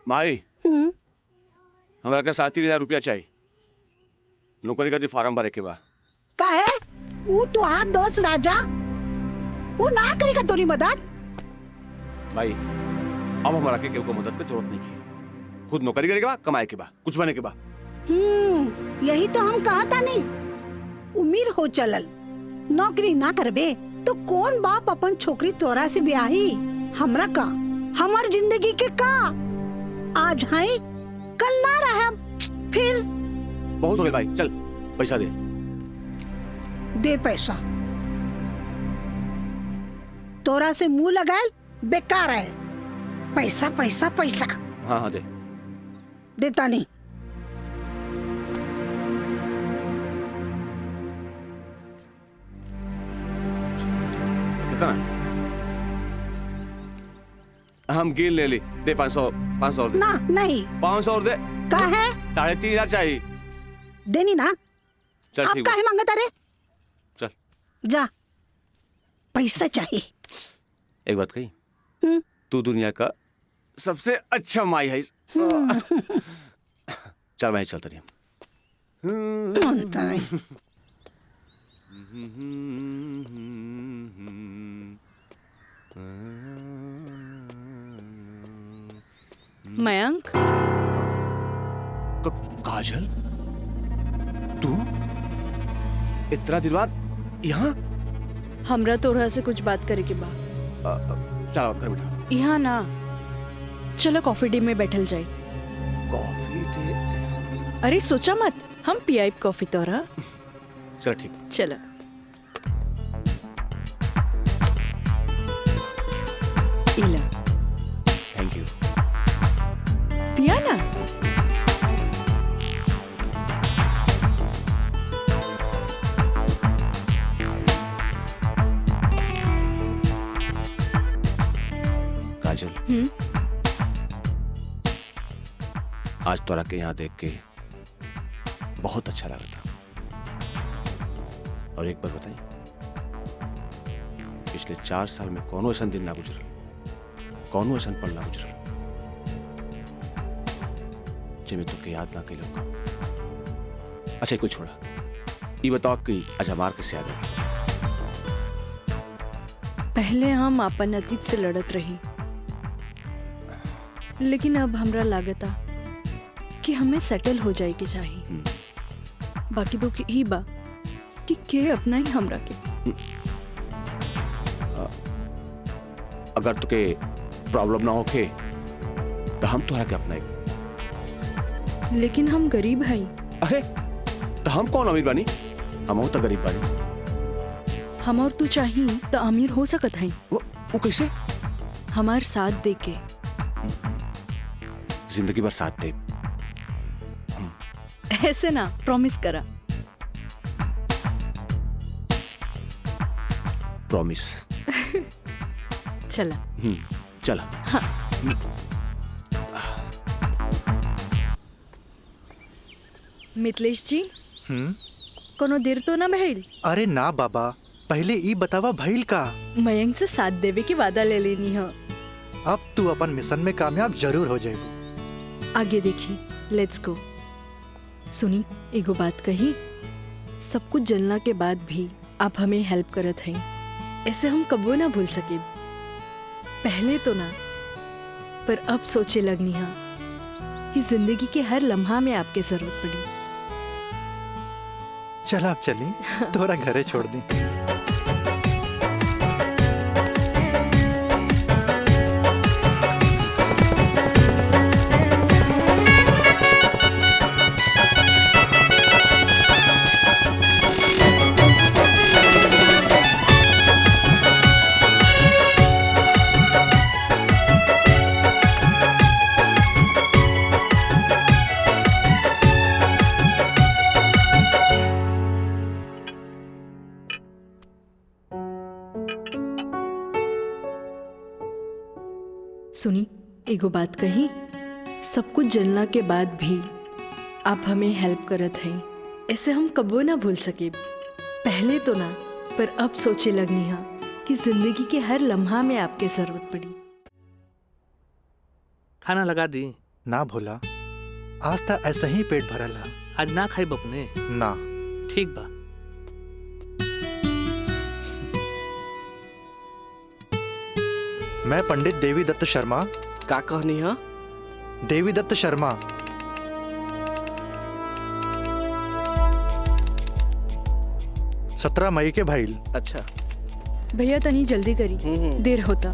माई, हमरा के 30,000 रुपया चाहिए, नौकरी का फार्म भरे के बा। काहे? वो तो हाथ दोस्त राजा, वो ना करेगा तोरी मदद। भाई, अब हमारा के केहू को मदद की जरूरत नहीं है। खुद नौकरी करे के बा, कमाए के बा, कुछ बने के बा। यही तो हम कहा था नहीं, उम्र हो चलल, नौकरी ना करबे तो कौन बाप अपन छोकरी तोरा से ब्याही। हमरा का, हमार जिंदगी के का, आज है कल ना रहा। फिर बहुत हो गए भाई, चल पैसा दे। दे पैसा, तोरा से मुंह लगाए बेकार है। पैसा पैसा पैसा। हाँ हाँ दे। देता नहीं। कितना? हम गिन ले ली, दे 500 और दे। ना नहीं, 500 और दे। का है? 3,500 चाहिए। देनी ना। चल अब ठीक काहे मांगता रे? चल जा, पैसा चाहिए। एक बात कही, तू दुनिया का सबसे अच्छा माई है। चल मैं चलता रही। मयंक, काजल, तू इतना दिन बाद यहाँ? हमरा तोरा से कुछ बात करे के बा। चलो घर बैठा। यहाँ ना, चलो कॉफी डे में बैठल जाए। Coffee day? अरे सोचा मत, हम पियाई कॉफी तोरा। चलो ठीक। चलो। इला। Thank you. पिया ना। काजल, आज तोरा के यहाँ देख के बहुत अच्छा लगा था। और एक बात बताई, पिछले 4 साल में कौनो ऐसा दिन ना गुजरल, कौनो ऐसा पल ना गुजरल जिसमें तुके याद ना कैलो। अच्छा कुछ छोड़ा, ये बताओ कि आज हमार कैसे याद है? पहले हम अपन अतीत से लड़त रही, लेकिन अब हमरा लागता कि हमें सेटल हो जाए के चाहिए। बाकी तो ही बा कि के अपना ही हमरा के। अगर तुके प्रॉब्लम ना होके तो हम तोहरा के अपनाए। लेकिन हम गरीब हैं। अरे तो हम कौन अमीर बानी? हम तो गरीब बानी। हम और तू चाहिए तो अमीर हो सकत हैं। वो कैसे? हमार साथ दे के। जिंदगी भर साथ दे। ऐसे ना, प्रॉमिस करा। प्रॉमिस। चला। चला। हाँ। मिथिलेश जी, कोनो देर तो ना भइल? अरे ना बाबा, पहले ई बतावा भइल का? मयंक से साथ देवे की वादा ले लेनी है। अब तू अपन मिशन में कामयाब जरूर हो जाएगी। आगे देखी, लेट्स गो। सुनी, एगो बात कही, सब कुछ जलना के बाद भी आप हमें हेल्प करत हैं, ऐसे हम कबो ना भूल सके। पहले तो ना, पर अब सोचे लगनी है कि जिंदगी के हर लम्हा में आपके जरूरत पड़ी। चल आप चली, थोड़ा घरे छोड़ दी। सुनी, एगो बात कही, सब कुछ जलना के बाद भी आप हमें हेल्प करत हैं, ऐसे हम कबो ना भूल सके। पहले तो ना, पर अब सोचे लगनी है कि जिंदगी के हर लम्हा में आपके जरूरत पड़ी। खाना लगा दी? ना भोला, आज तक ऐसा ही पेट भरल है। आज ना खाई बपने? ना। ठीक बा। मैं पंडित देवी दत्त शर्मा। का कहनी है? देवी दत्त शर्मा। सत्रह मई के भाईल। अच्छा भैया तनी जल्दी करी, देर होता।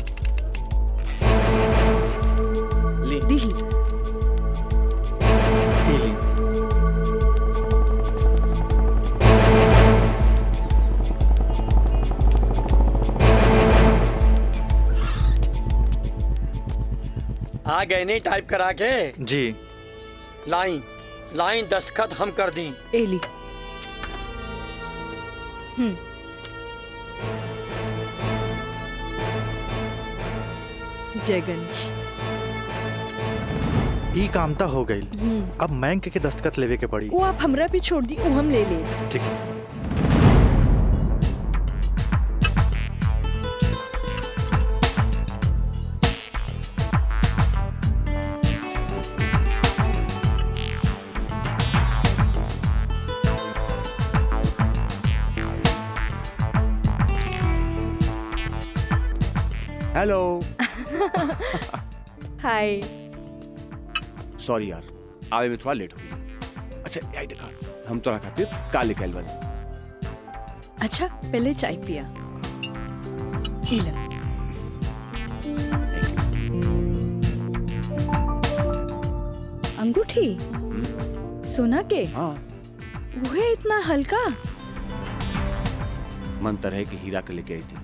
ली। दी। आ गए नहीं टाइप करा के? जी। लाइन दस्तखत हम कर दी। एली। जय गणेश। ई कामता हो गई। अब बैंक के दस्तखत लेवे के पड़ी। वो आप हमरा भी छोड़ दी, वो हम ले ले। ठीक है। हेलो। हाय। सॉरी यार, आवे में थोड़ा लेट हो गया। अच्छा यही देखा, हम तोरा खातिर का लेके आइल बानी। अच्छा पहले चाय पिया। इला। अंगूठी सोना के? हाँ। वह इतना हल्का? मन तरह की हीरा के लेके आई थी,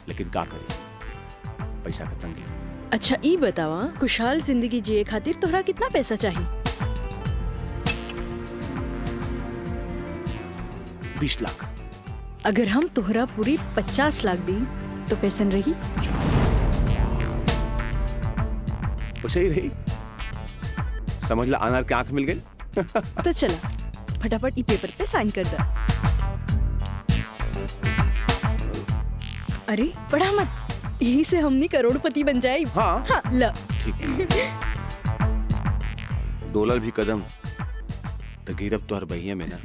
लेकिन का करी, पैसा का तंगी। अच्छा ई बतावा, खुशहाल जिंदगी जिए खातिर तोहरा कितना पैसा चाहिए? 20 लाख। अगर हम तोहरा पूरी 50 लाख दी तो कैसन रही? उसे ही रही, समझ ला अनार के आंख मिल गई। तो चला फटाफट ई पेपर पे साइन कर दे। अरे पढ़ा मत, यही से हमनी करोड़पति बन जाए। हाँ, हाँ ल। ठीक। डॉलर भी कदम तो गिरब तो हर बहिया में ना।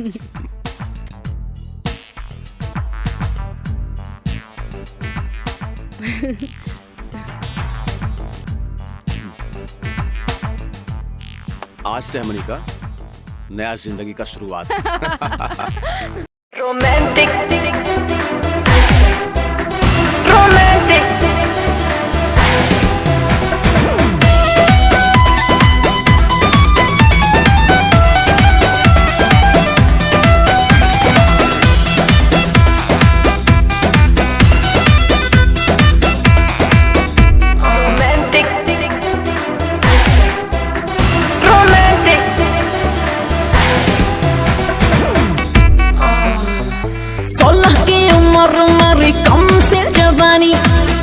आज से हमनी का नया जिंदगी का शुरुआत। रोमांटिक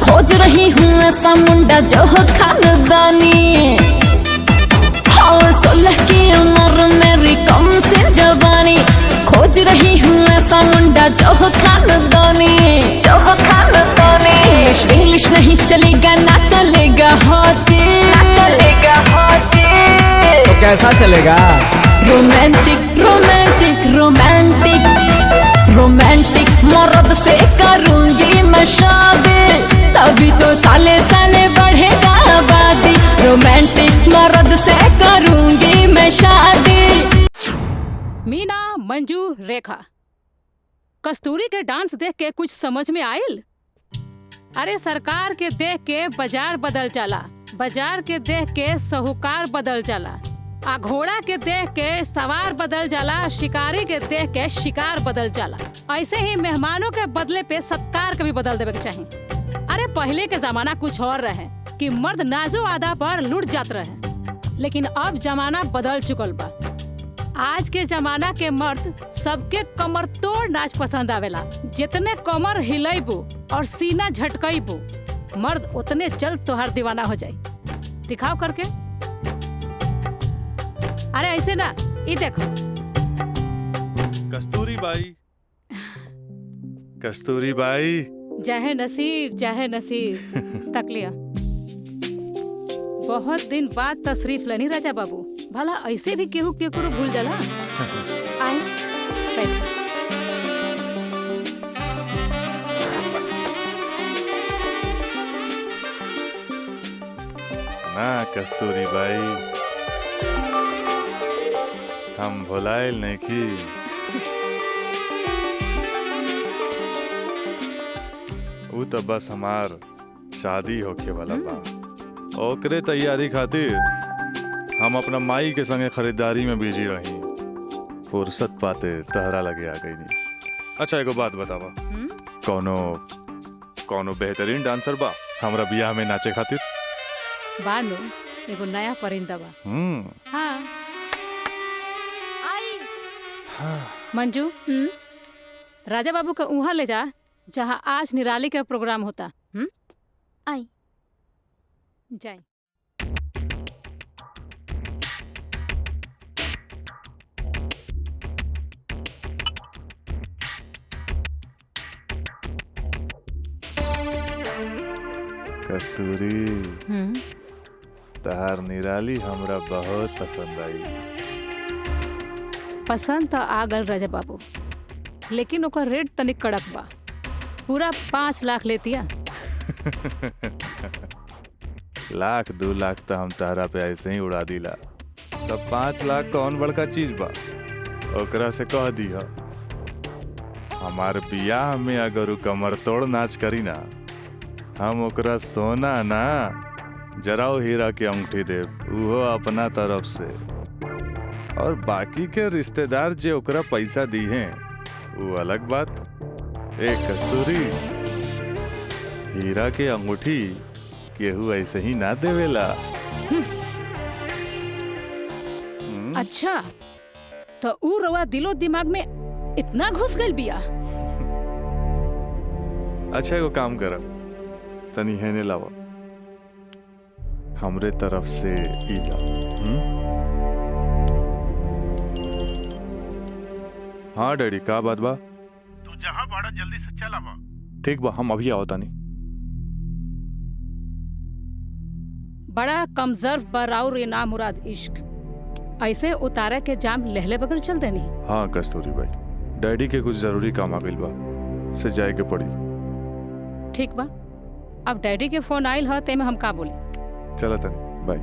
खोज रही हूँ ऐसा मुंडा जो हो खानदानी। हाँ 16 की उम्र मेरी कम से जवानी, खोज रही हूँ ऐसा मुंडा जो हो खानदानी। इंग्लिश नहीं चलेगा, ना चलेगा हॉटी। तो कैसा चलेगा? रोमांटिक रोमांटिक रोमांटिक रोमांटिक मर्द से करूंगी मैं शादी, तभी तो साले साले बढ़ेगा आबादी। रोमांटिक मर्द से करूंगी मैं शादी। मीना, मंजू, रेखा, कस्तूरी के डांस देख के कुछ समझ में आयल? अरे सरकार के देख के बाजार बदल जाला, बाजार के देख के साहूकार बदल जाला, आ घोड़ा के देख के सवार बदल जाला, शिकारी के देख के शिकार बदल जाला। ऐसे ही मेहमानों के बदले पे सत्कार के भी बदल देवे के चाहिए। अरे पहले के जमाना कुछ और रहे कि मर्द नाजो आदा पर लुट जात रहे, लेकिन अब जमाना बदल चुकल बा। आज के जमाना के मर्द सबके कमर तोड़ नाच पसंद आवेला। जितने कमर हिलेबू और सीना झटकईबू, मर्द उतने जल्द तोहर दीवाना हो जाए। दिखाओ करके। अरे ऐसे ना, ये देखो। कस्तूरी बाई, कस्तूरी बाई। चाहे नसीब चाहे नसीब तक लिया। बहुत दिन बाद तशरीफ लेनी राजा बाबू। भला ऐसे भी केहू केकरो भूल जाला? आए बैठ। ना कस्तूरी बाई, हम भुलाइल नहीं की। वो तो बस हमार शादी होके वाला बा, ओकरे तैयारी खातिर हम अपना माई के संगे खरीदारी में बिजी रही। फुर्सत पाते तहरा लगे आ गई नहीं। अच्छा एगो बात बतावा, कौनो बेहतरीन डांसर बा हमरा बियाह में नाचे खातिर? बानो एगो नया परिंदा बा। हाँ। मंजू, राजा बाबू का उहाँ ले जा जहाँ आज निराली का प्रोग्राम होता। आई जाए। कस्तूरी, तहार निराली हमरा बहुत पसंद आई। पसंद तो आ गल राजा बाबू, लेकिन ओकर रेट तनिक कड़क बा। पूरा 5 लाख लेतिया। लाख 2 लाख तो हम तारा पे ऐसे ही उड़ा दिला, तब 5 लाख कौन बड़का चीज बा? ओकरा से कह दिया हमार बियाह में अगर उ कमर तोड़ नाच करी ना, हम ओकरा सोना ना जराओ हीरा के अंगूठी दे, उहो अपना तरफ से। और बाकी के रिश्तेदार जे ओकरा पैसा दी हैं वो अलग बात। एक कस्तूरी, हीरा के अंगूठी केहू ऐसे ही ना देवेला। अच्छा तो ऊ रवा दिलो दिमाग में इतना घुस गइल बिया। अच्छा एगो काम करब, तनी हेने लावा, हमरे तरफ से ई ला। हाँ डैडी, का बात बा? तू जहाँ बाड़ा जल्दी से चल आवा। ठीक बा, हम अभी आओ तानी। बड़ा कमजोर बराउर ये ना मुराद इश्क, ऐसे उतारा के जाम लहले बगैर चल देनी। हाँ कस्तूरी भाई, डैडी के कुछ जरूरी काम आ गइल बा, से जाए के पड़ी। ठीक बा, अब डैडी के फोन आइल ह ते में हम का बोली। चला तनी, बाय।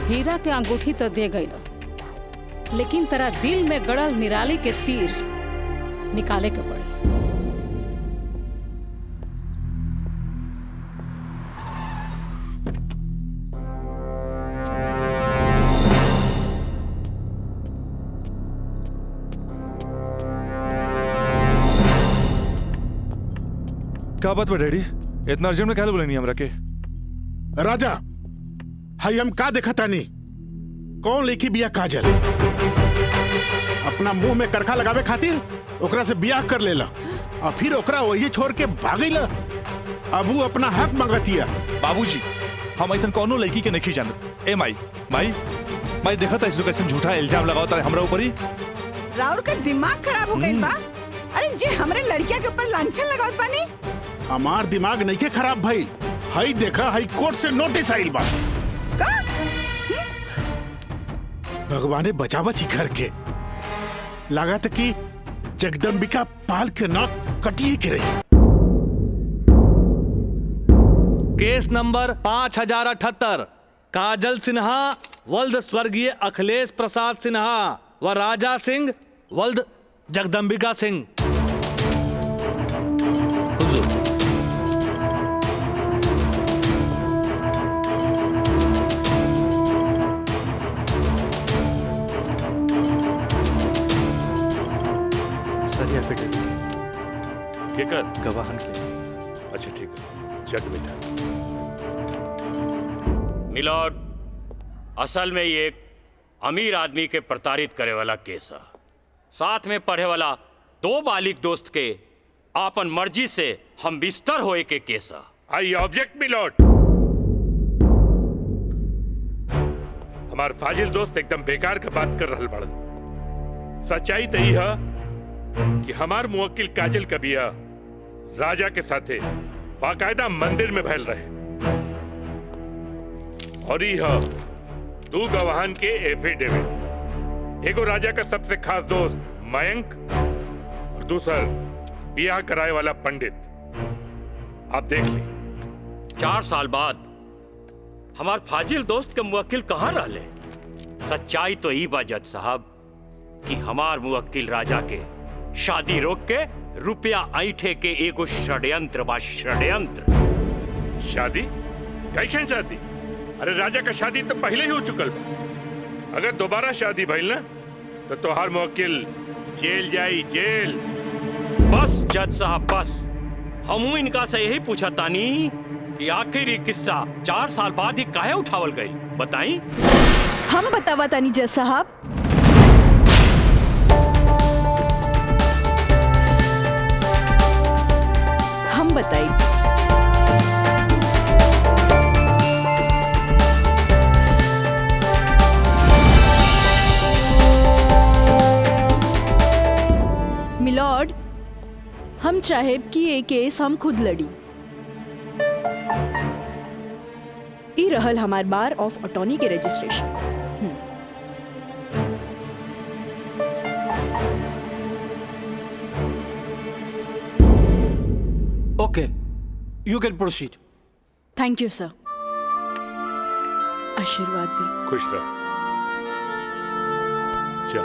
हीरा के अंगूठी तो दे गई, लेकिन तेरा दिल में गड़ल निराली के तीर निकाले के पड़े। का बात बा डैडी, इतना अर्जेंट में काहे बोलेनी हमरा के? राजा, हाय हम का देखा तानी? कौन लेखी बिया काजल? अपना मुंह में करखा लगावे खातिर ओकरा से बियाह कर लेला और फिर ओकरा वही छोड़ के भागैला। अब वो अपना हक मांगतिया। बाबूजी, हम ऐसा कोनो लड़की के नहीं जानत। ए माई माई माई, देखा था इसको कैसे झूठा इल्जाम लगावता हमरा ऊपर ही। राउर का दिमाग खराब हो गइल बा। अरे जे हमरे लड़किया के ऊपर लांछन लगावत बानी। हमार दिमाग नहीं के खराब भाई, हाई देखा हाई कोर्ट से नोटिस आइल बा। भगवाने बचावा सी घर के, लागत कि जगदम्बिका पाल के नाक कटिए के रही। केस नंबर 5078, काजल सिन्हा वल्द स्वर्गीय अखिलेश प्रसाद सिन्हा व राजा सिंह वल्द जगदम्बिका सिंह। केकर गवाहन के। अच्छा ठीक है, जग बेटा। मिलॉर्ड, असल में ये एक अमीर आदमी के प्रताड़ित करे वाला केस है। साथ में पढ़े वाला 2 बालिग दोस्त के आपन मर्जी से हम बिस्तर होए के केस है। I object milord. हमार फाजिल दोस्त एकदम बेकार का बात कर रहल बड़न। सच्चाई तो यही है कि हमार मुवक्किल काजल का बिया राजा के साथे बाकायदा मंदिर में भैल रहे, और यह 2 गवाहन के एफिडेविट। एगो राजा का सबसे खास दोस्त मयंक और दूसर बियाह कराए वाला पंडित। आप देख ली। 4 साल बाद हमार फाजिल दोस्त के मुवक्किल कहाँ रहले? सच्चाई तो ई बा जज साहब कि हमार मुवक्किल राजा के शादी रोक के रुपया ऐठे के एगो षड्यंत्र बा। षड्यंत्र। शादी? कैसन शादी? अरे राजा का शादी तो पहले ही हो चुकल बा। अगर दोबारा शादी भइल ना तो तोहार मुवक्किल जेल जाई, जेल। बस जज साहब बस, हमू इनका से यही पूछा तानी कि आखिर ये किस्सा 4 साल बाद ही काहे उठावल गई, बताई? हम बतावा तानी जज साहब। हम बताई। मिलॉर्ड, हम चाहेब कि ये केस हम खुद लड़ी। ई रहल हमार बार ऑफ अटॉर्नी के registration. Okay, you can proceed. Thank you sir. आशीर्वाद दी। खुश रह। जा।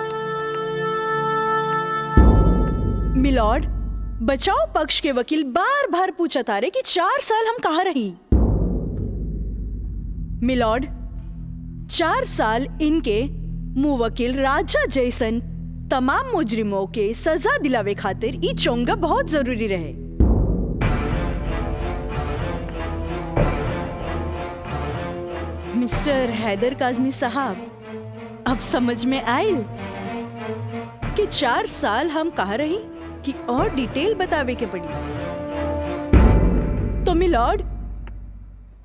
मिलॉर्ड, बचाव पक्ष के वकील बार बार पूछा तारे कि 4 साल हम कहाँ रही। मिलॉर्ड, 4 साल इनके मुवक्किल राजा जैसन तमाम मुजरिमों के सजा दिलावे खातिर ई चोंगा बहुत जरूरी रहे। मिस्टर हैदर काज़मी साहब, अब समझ में आयल कि 4 साल हम कहाँ रही कि और डिटेल बतावे के पड़ी। तो मिलॉर्ड,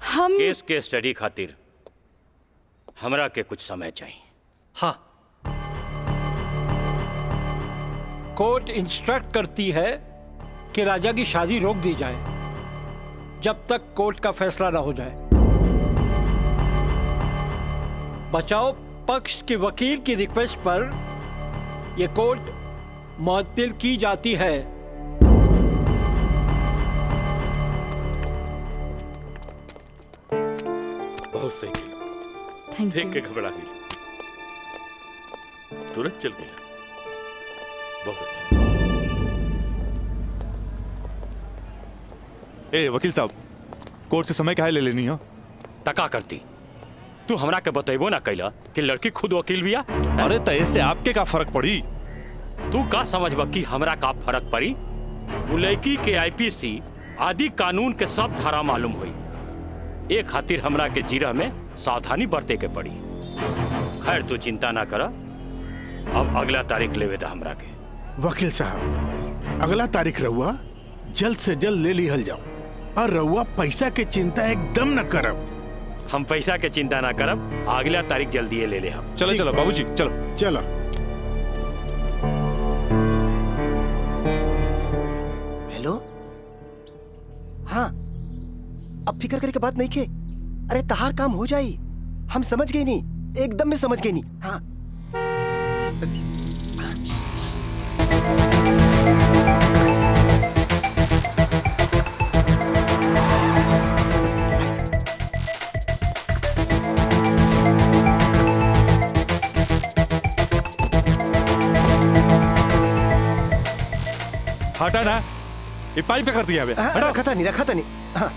हम केस के स्टडी खातिर हमरा के कुछ समय चाहिए। हाँ, कोर्ट इंस्ट्रक्ट करती है कि राजा की शादी रोक दी जाए जब तक कोर्ट का फैसला ना हो जाए। बचाव पक्ष के वकील की रिक्वेस्ट पर यह कोर्ट मुअत्तिल की जाती है। बहुत सही किया। देख के घबरा गई, तुरंत चल गया। बहुत अच्छा। ए वकील साहब, कोर्ट से समय काहे ले लेनी हो? तका करती तू हमरा के बतेबो ना कैला कि लड़की खुद वकील बिया। अरे तय से आपके का फर्क पड़ी? तू का समझबा कि हमरा का फर्क पड़ी? वो लड़की के आईपीसी आदि कानून के सब धारा मालूम हुई। एक खातिर हमरा के जीरा में सावधानी बरते के पड़ी। खैर तू चिंता ना करा, अब अगला तारीख लेवे दा हमरा के। वकील साहब, अगला तारीख रहुआ जल्द से जल्द ले लिहल जाओ और रहुआ पैसा के चिंता एकदम न करब। हम पैसा के चिंता ना करब, अगला तारीख जल्दी ले ले हम। चलो चलो बाबूजी, चलो चलो। हेलो, हाँ, अब फिक्र करे के बात नहीं के। अरे तहार काम हो जाई, हम समझ गए नहीं, एकदम में समझ गए नहीं। हाँ, हटा ना, ये पाइप पे कर दिया बे। रखा था नहीं। हाँ।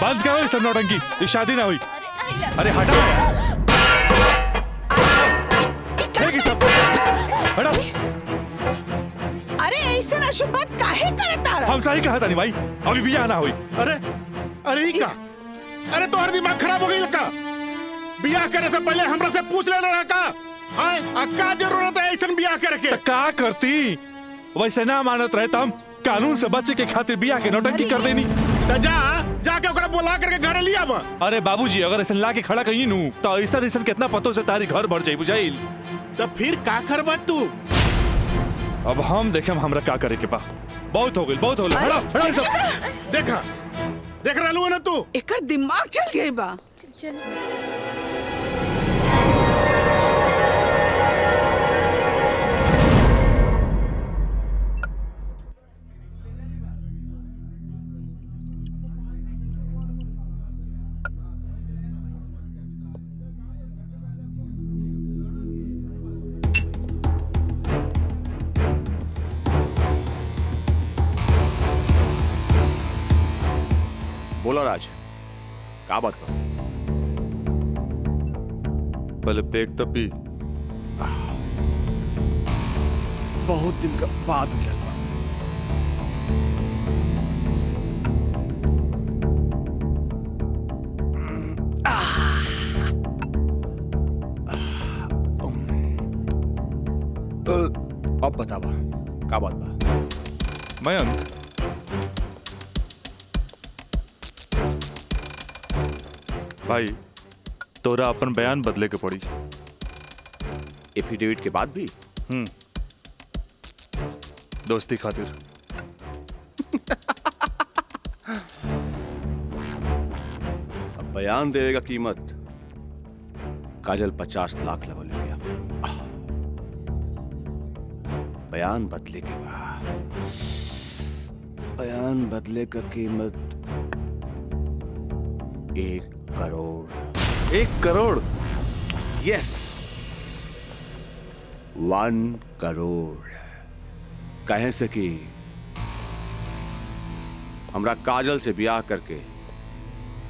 बंद करो ये सब नौटंकी, ये शादी ना हुई। अरे हटा यार, ये सब हटा। अरे ऐसे ना शुभ बात काहे करे तारा? हम सही कहा था नहीं भाई, अभी भी आना हुई। अरे ही का? अरे तो हर दिमाग खराब हो गई लड़का। बियाह करे से पहले हमरा से पूछ लेना रहा का? का जरूरत है ऐसा बियाह करे के? का करती? वैसे ना मानत रहे हम कानून से बचे के खातिर बियाह के नौटंकी कर देनी। तो जाके ओकरा बुला करके घर लिया बा। अरे बाबूजी, अगर ऐसा ला के खड़ा कहीं नू तो ऐसा कितना पतों से तारी घर भर जाई बुझाइल। तो फिर का करबा तू? अब हम देखें हमरा का करे के बा। बहुत हो गई, बहुत हो गई। हटा सब। देखा देख रहा लू ना तू? एकर दिमाग चल गई बा। बोलो राज, का बात बा? पहले पेट तब भी बहुत दिन का बाद मिलल बा। अब बतावा का बात बा? मयंक, भाई तोरा अपन बयान बदले के पड़ी। एफिडेविट के बाद भी? दोस्ती खातिर। बयान देवे का कीमत काजल 50 लाख लगो ले गया। बयान बदले के बाद बयान बदले का कीमत 1 करोड़। 1 करोड़? यस, 1 करोड़। कहे से कि हमरा काजल से ब्याह करके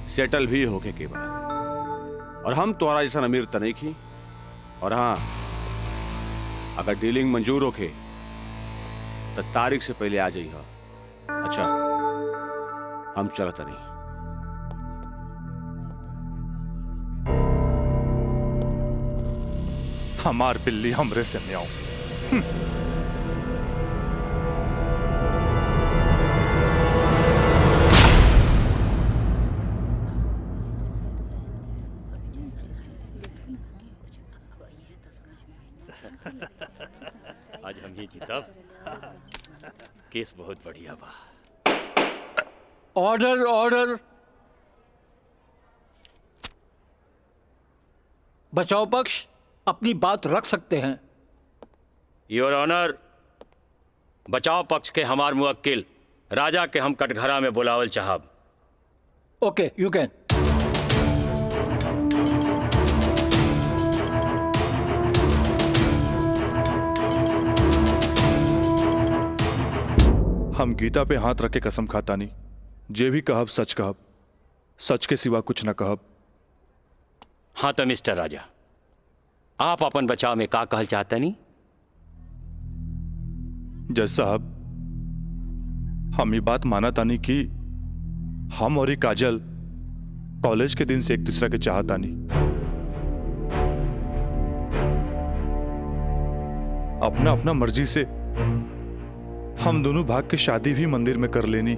सेटल भी होके के बाद, और हम तोहरा जैसा अमीर त नहीं की। और हाँ, अगर डीलिंग मंजूर होके तो तारीख से पहले आ जाइए। अच्छा, हम चलत नहीं। हमार बिल्ली हमरे से में आओ। आज हम ही जीतब। केस बहुत बढ़िया बा। Order order. बचाव पक्ष अपनी बात रख सकते हैं। योर ऑनर, बचाव पक्ष के हमार मुवक्किल राजा के हम कटघरा में बुलावल चाहब। ओके, यू कैन। हम गीता पे हाथ रख के कसम खाता नहीं, जे भी कहब सच कहब, सच के सिवा कुछ न कहब। हाँ तो मिस्टर राजा, आप अपन बचाव में का कहल चाहते नहीं? जज साहब, हम ये बात माना तानी कि हम और ये काजल कॉलेज के दिन से एक दूसरा के चाहता नहीं। अपना अपना मर्जी से हम दोनों भाग के शादी भी मंदिर में कर लेनी।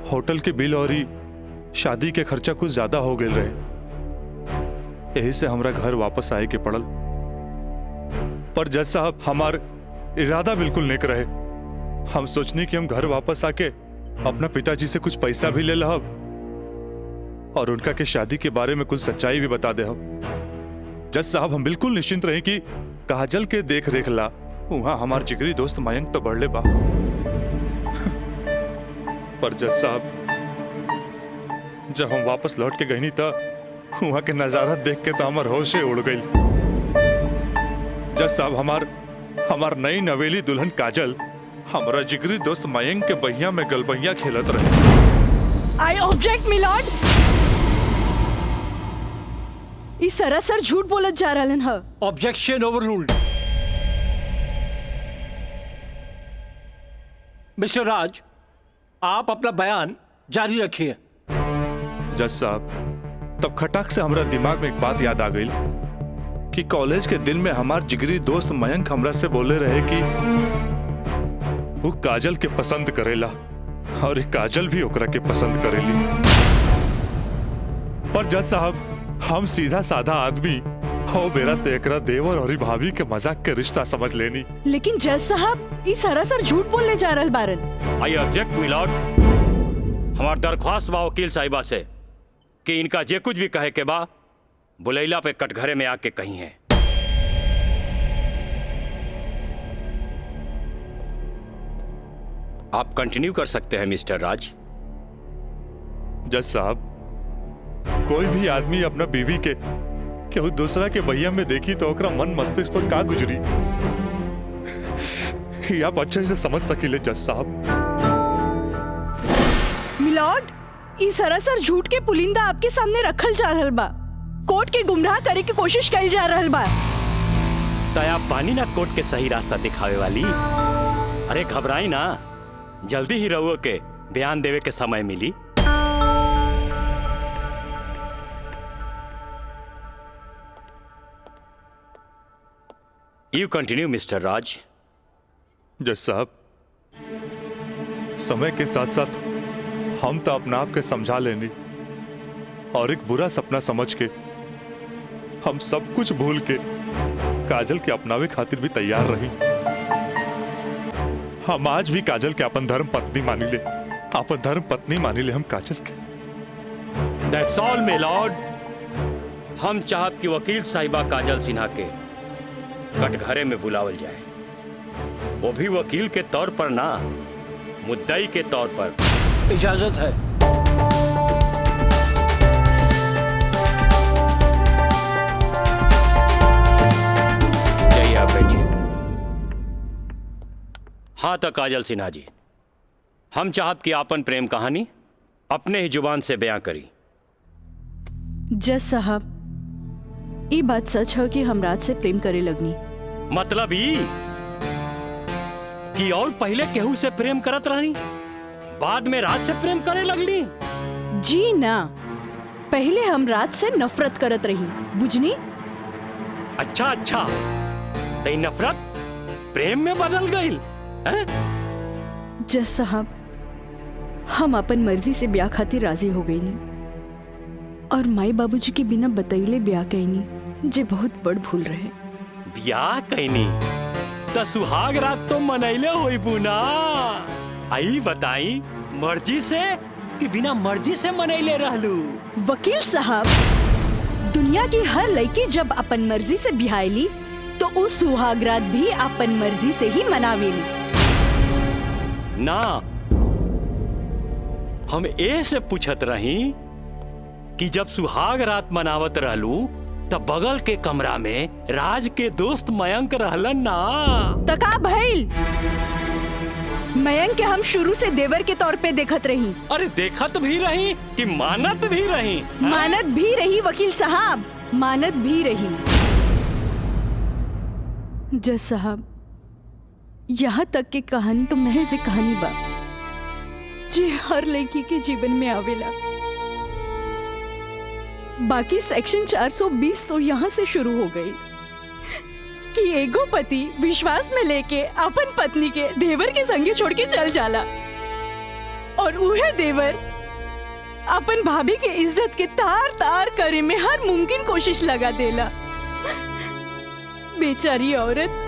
होटल के बिल और ही शादी के खर्चा कुछ ज्यादा हो गए रहे, यही से हमरा घर वापस आए के पड़ल। पर जज साहब, हमार इरादा बिल्कुल नेक रहे। हम सोचनी कि हम घर वापस आके अपना पिताजी से कुछ पैसा भी ले लहब और उनका के शादी के बारे में कुछ सच्चाई भी बता दे। जज साहब, हम बिल्कुल निश्चिंत रहे कि काजल के देख रेख ला वहां हमार जिगरी दोस्त मयंक तो बढ़ले बा। पर जज साहब, जब हम वापस लौट के गई तो वहां के नजारा देख के तो हमार होशे उड़ गई। जज साहब, हमार नई नवेली दुल्हन काजल हमारा जिगरी दोस्त मयंक के बहिया में गलबहिया खेलत रहे। I object milord. ई सरासर झूठ बोलत जा रहलन ह। Objection overruled. मिस्टर राज, आप अपना बयान जारी रखिए। जज साहब, तब खटाक से हमारा दिमाग में एक बात याद आ गई कि कॉलेज के दिन में हमार जिगरी दोस्त मयंक हमरा से बोले रहे कि वो काजल के पसंद करेला और काजल भी ओकरा के पसंद करेली। पर जज साहब, हम सीधा साधा आदमी हो मेरा तेकरा देवर और भाभी के मजाक के रिश्ता समझ लेनी। लेकिन जज साहब, ई सरासर झूठ बोलने जा रहल बारन। I object milord. हमार दरख्वास्त बा वकील साहिबा से कि इनका जे कुछ भी कहे के बा बुलैला पे कटघरे में आके कही है। आप कंटिन्यू कर सकते हैं मिस्टर राज। जज साहब, कोई भी आदमी अपना बीवी के केहू दूसरा के भैया में देखी तो ओकरा मन मस्तिष्क पर का गुजरी, ये आप अच्छे से समझ सकीले जज साहब। मिलॉर्ड, ई सरासर झूठ के पुलिंदा आपके सामने रखल जा रहल बा। कोर्ट के गुमराह करे की कोशिश करी जा रहल बा। तया पानी ना कोर्ट के सही रास्ता दिखावे वाली। अरे घबराई ना, जल्दी ही रहुओ के बयान देवे के समय मिली। यू कंटिन्यू मिस्टर राज। जज साहब, समय के साथ साथ हम तो अपना आप के समझा लेनी और एक बुरा सपना समझ के हम सब कुछ भूल के काजल के अपनावे खातिर भी तैयार रही। हम आज भी काजल के अपन धर्म पत्नी मानी ले, अपन धर्म पत्नी मानी ले हम काजल के। That's all my Lord. हम चाहब कि वकील साहिबा काजल सिन्हा के कटघरे में बुलावल जाए, वो भी वकील के तौर पर ना, मुद्दई के तौर पर। इजाजत है। जाइए आप बैठिए। हाँ तो काजल सिन्हा जी, हम चाहब कि आपन प्रेम कहानी अपने ही जुबान से बयां करी। जज साहब, ये बात सच है कि हम राज से प्रेम करे लगनी। मतलब ई कि और पहले केहू से प्रेम करत रहनी, बाद में राज से प्रेम करे लगली? जी ना, पहले हम राज से नफरत करत रही, बुझनी? अच्छा अच्छा, तो नफरत प्रेम में बदल गई? जज साहब, हम अपन मर्जी से ब्याह खातिर राजी हो गई नी और माई बाबूजी के बिना बतैले ब्याह कैनी, जे बहुत बड़ भूल रहे। ब्याह कैनी तो सुहाग रात तो मनैले होई बुना। आई बताई, मर्जी से कि बिना मर्जी से मनैले रहलू? वकील साहब, दुनिया की हर लड़की जब अपन मर्जी से ब्याहली तो उस सुहाग रात भी अपन मर्जी से ही मनावेली। ना, हम ए से पूछत रही कि जब सुहाग रात मनावत रहलू तब बगल के कमरा में राज के दोस्त मयंक रहलन ना? तका भइल, मयंक के हम शुरू से देवर के तौर पे देखत रही। अरे देखत भी रही कि मानत भी रही? मानत भी रही वकील साहब, मानत भी रही। जज साहब, यहाँ तक की कहानी तो महज एक कहानी बा जे हर लड़की के जीवन में आवेला। बाकी सेक्शन 420 तो यहाँ से शुरू हो गई कि एगो पति विश्वास में लेके अपन पत्नी के देवर के संगे छोड़ के चल जाला और उहे देवर अपन भाभी के इज्जत के तार तार करे में हर मुमकिन कोशिश लगा देला। बेचारी औरत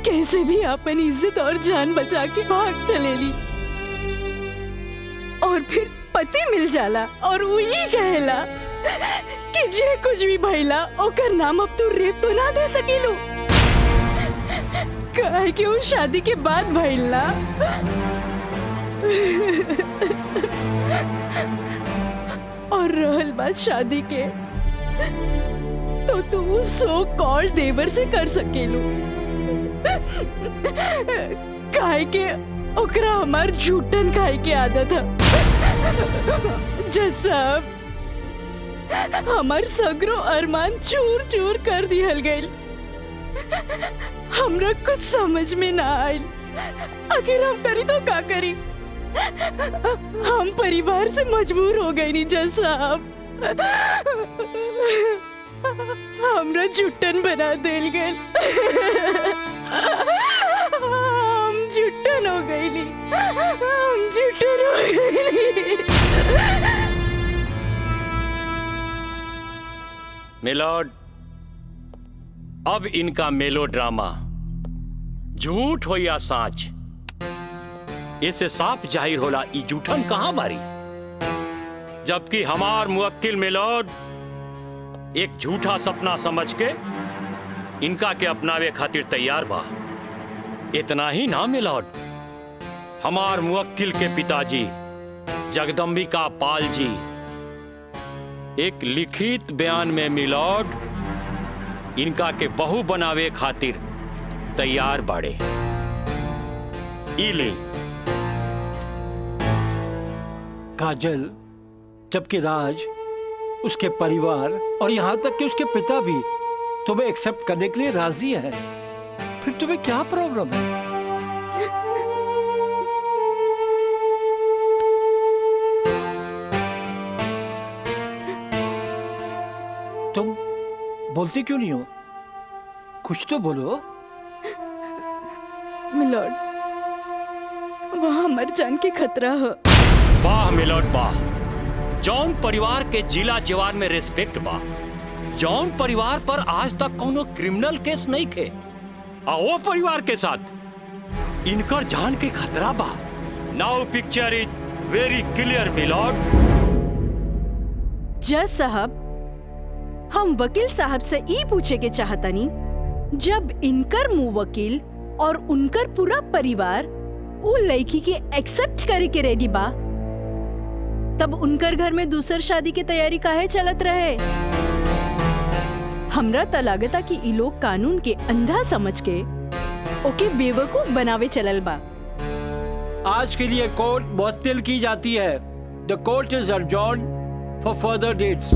कैसे भी अपन इज्जत और जान बचा के भाग चलेली और फिर पति मिल जाला और वही कहला कि जे कुछ भी भइला ओकर नाम अब तू रेप तो ना दे सकीलू, काहे कि वो शादी के बाद भइला। और रहल बात शादी के, तो तू सो कॉल देवर से कर सकेलू, काहे के ओकरा हमार झूठन खाए के आदत है। जज साहब, हमार सगरो अरमान चूर चूर कर दिहल गइल। हमरा कुछ समझ में ना आइल, आखिर हम करी तो का करी? हम परिवार से मजबूर हो गए नी जज साहब, हमरा झूठन बना देल गइल। हम झूठन हो गई नी, हम झूठन हो गई। मिलॉर्ड, अब इनका मेलो ड्रामा झूठ हो या साच, इससे साफ जाहिर होला ई झूठन कहां बारी। जबकि हमार मुवक्किल मिलॉर्ड एक झूठा सपना समझ के इनका के अपनावे खातिर तैयार बा। इतना ही ना मिलॉर्ड, हमार मुवक्किल के पिताजी जगदम्बिका पाल जी एक लिखित बयान में मिलॉर्ड इनका के बहू बनावे खातिर तैयार बाड़े। इली काजल, जबकि राज, उसके परिवार और यहाँ तक कि उसके पिता भी तुम्हें एक्सेप्ट करने के लिए राजी है, फिर तुम्हें क्या प्रॉब्लम है? तुम बोलती क्यों नहीं हो? कुछ तो बोलो। मिलॉर्ड, वहाँ मर जान के खतरा है। वाह मिलॉर्ड वाह, जौन परिवार के जिला जवार में रिस्पेक्ट बा, जौन परिवार पर आज तक कोनो क्रिमिनल केस नहीं थे, वो परिवार के साथ इनकर जान के खतरा बा। Now picture is very clear my lord. जज साहब, हम वकील साहब से ई पूछे के चाहतानी, जब इनकर मुंह वकील और उनकर पूरा परिवार वो लड़की के एक्सेप्ट करे के रेडी बा, तब उनकर घर में दूसर शादी की तैयारी काहे चलत रहे? हमरा त लागता कि ई लोग कानून के अंधा समझ के ओके बेवकूफ बनावे चलल बा। आज के लिए कोर्ट मुअत्तल की जाती है। The court is adjourned for further dates.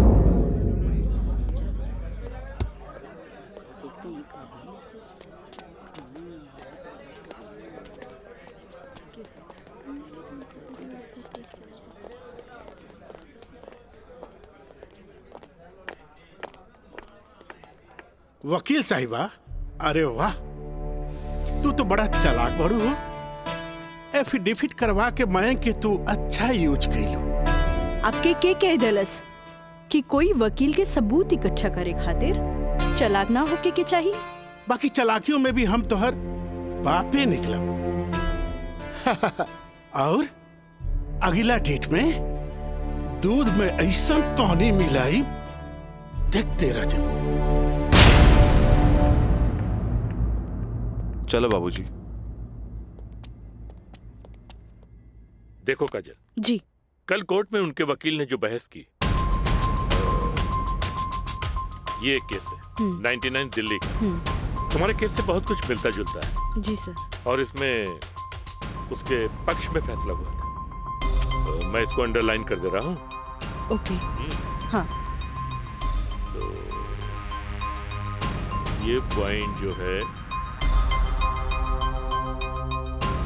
वकील साहिबा, अरे वाह, तू तो बड़ा चालाक बड़ू हो। एफिडेविट करवा के मैं के तू अच्छा यूज कैलू। आपके के कह दलस कि कोई वकील के सबूत इकट्ठा करे खातिर चालाक ना होके के चाहिए? बाकी चालाकियों में भी हम तोहर बापे निकलब। और अगला डेट में दूध में ऐसा पानी मिलाई देखते रह जाबो। चलो बाबूजी। देखो काजल जी, कल कोर्ट में उनके वकील ने जो बहस की, ये एक केस है 99 दिल्ली का। तुम्हारे केस से बहुत कुछ मिलता जुलता है। जी सर। और इसमें उसके पक्ष में फैसला हुआ था। मैं इसको अंडरलाइन कर दे रहा हूँ। ओके। हाँ। तो ये पॉइंट जो है,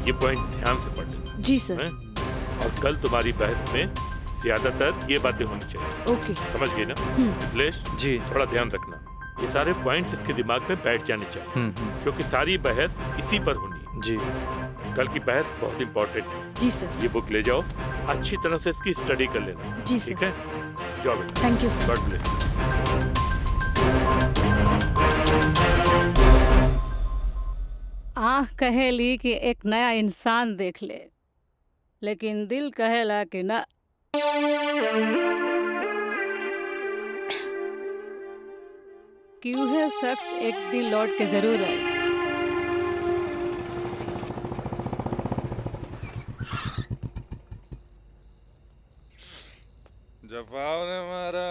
ये पॉइंट ध्यान से पढ़ लेना। जी सर। और कल तुम्हारी बहस में ज्यादातर ये बातें होनी चाहिए। ओके। समझ गई ना मिथिलेश? जी। थोड़ा ध्यान रखना, ये सारे पॉइंट्स इसके दिमाग में बैठ जाने चाहिए, क्योंकि सारी बहस इसी पर होनी है। जी। कल की बहस बहुत इंपॉर्टेंट है। जी सर। ये बुक ले जाओ, अच्छी तरह से इसकी स्टडी कर लेना। जी सर। ठीक है, जाओ बेटा। Thank you sir. God bless. आँख कहेली कि एक नया इंसान देख ले, लेकिन दिल कहेला कि ना। क्यों है शख्स एक दिन लौट के जरूर आए। जफाव ने मारा,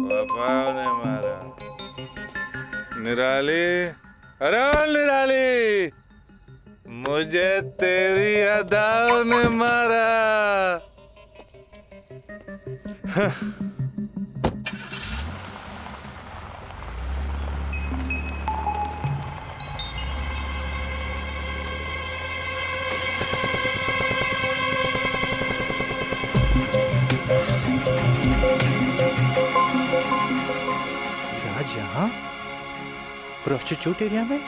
वफाव ने मारा। निराली, अरे निराली, मुझे तेरी अदाओं ने मारा। राज यहाँ प्रोस्टिट्यूट एरिया में?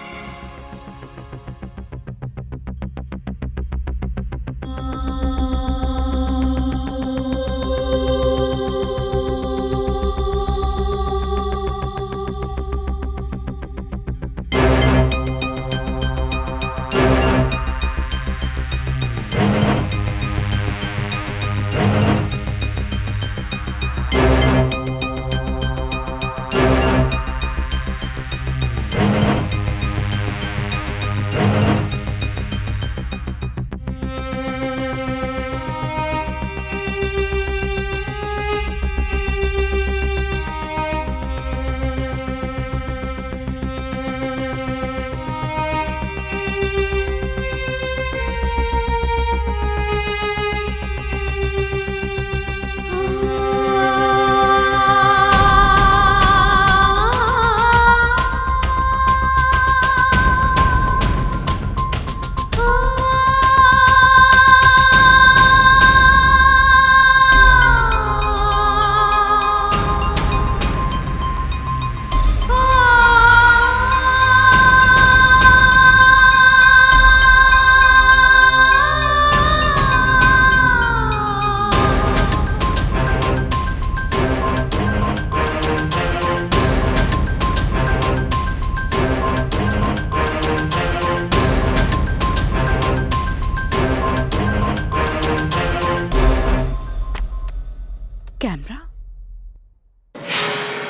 कैमरा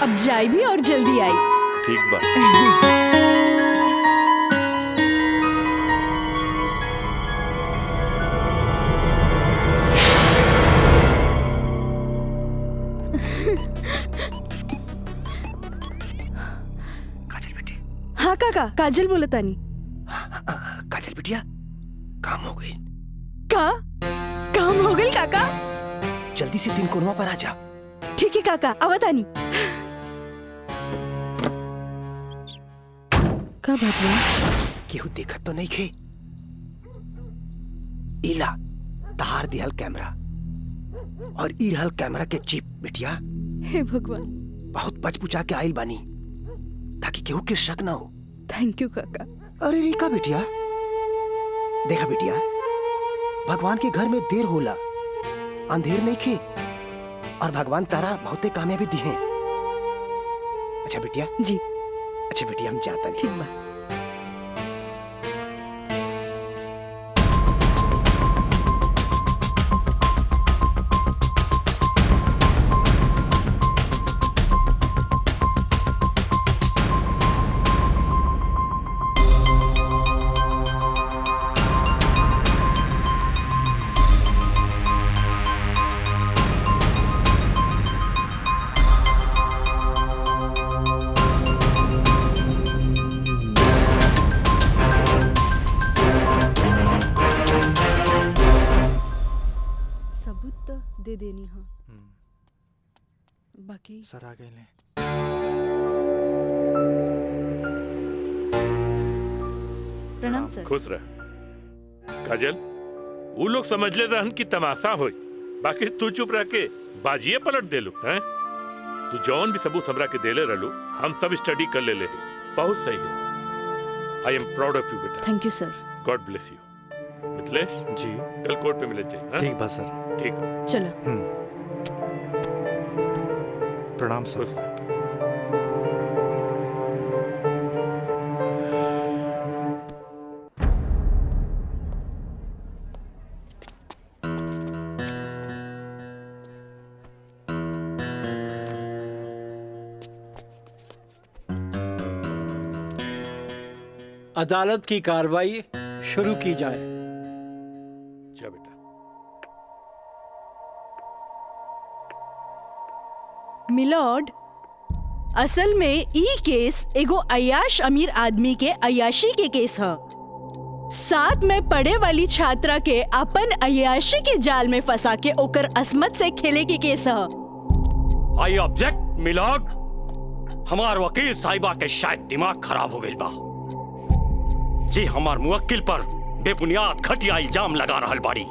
अब जाई भी और जल्दी आई। ठीक बा। हाँ काका, काजल बोला तानी। काजल बिटिया काम हो गई। का काम हो गई काका? जल्दी से 3 कोनवा पर आ जा। ठीक है काका, अब तानी। का बात है? केहू देखत तो नहीं खे। इला तहार दिहल कैमरा और ई रहल कैमरा के चिप बिटिया। हे भगवान, बहुत बच बुचा के आइल बानी ताकि केहू के शक ना हो। थैंक यू काका। अरे रिका बिटिया, देखा बिटिया, भगवान के घर में देर होला, अंधेर नहीं खे, और भगवान तारा बहुते कामयाबी दी है। अच्छा बिटिया जी। अच्छा बिटिया, हम जाता हैं। ठीक बा। दे देनी। हाँ बाकी सर आ गए ले। प्रणाम सर। खुश रह काजल। वो लोग समझ ले रहन की तमाशा होई, बाकी तू चुप रह के बाजिए पलट देलू हैं। तू जौन भी सबूत हमरा के देले रहलू, हम सब स्टडी कर ले बहुत सही है। I am proud of you बेटा। Thank you sir. God bless you. Mithilesh ji, कल कोर्ट पे मिले जाए। ठीक बा सर। ठीक है, चलो। प्रणाम सर। अदालत की कार्रवाई शुरू की जाए। जा बेटा। मिलॉर्ड, असल में ई केस एगो अय्याश अमीर आदमी के अय्याशी के केस है। साथ में पढ़े वाली छात्रा के अपन अय्याशी के जाल में फंसा के ओकर असमत से खेले के केस है। I object milord. हमार वकील साहिबा के शायद दिमाग खराब हो गई बा जी। हमार मुवक्किल पर बेबुनियाद घटिया इल्जाम लगा रहल बाड़ी।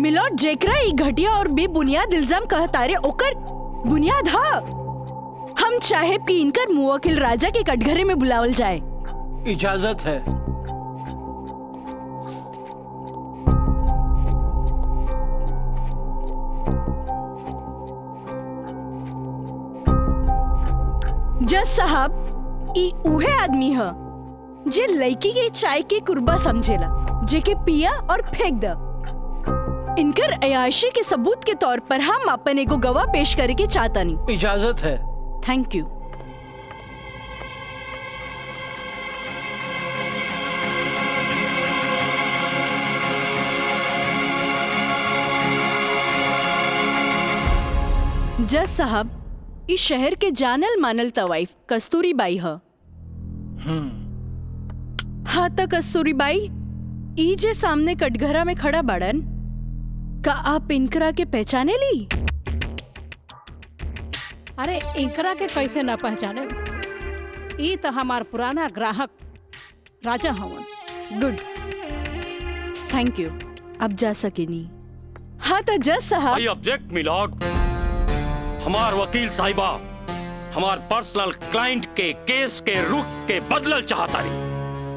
मिलॉर्ड, जेकरा ई घटिया और बेबुनियाद इल्जाम कहतारे ओकर बुनियाद हा। हम चाहे कि इनकर मुवक्किल राजा के कटघरे में बुलावल जाए। इजाजत है। जज साहब, ई उहे आदमी है जे लड़की के चाय के कुर्बा समझेला, जेके पिया और फेंक द। इनकर अयाशी के सबूत के तौर पर हम अपन एगो गवाह पेश करे के चाहतानी। इजाजत है। Thank you. जज साहब, इस शहर के जानल मानल तवाइफ कस्तूरी बाई है। हाँ तो कस्तूरी बाई, ई जे सामने कटघरा में खड़ा बाड़न, का आप इनकरा के पहचाने ली? अरे इनकरा के कैसे न पहचाने? ई तो हमार पुराना ग्राहक राजा हवन। Good, thank you. अब जा सकेनी। हाँ तो जज साहब। I object milord. हमार वकील साहिबा हमार पर्सनल क्लाइंट के केस के रुख के बदलल चाहता रही।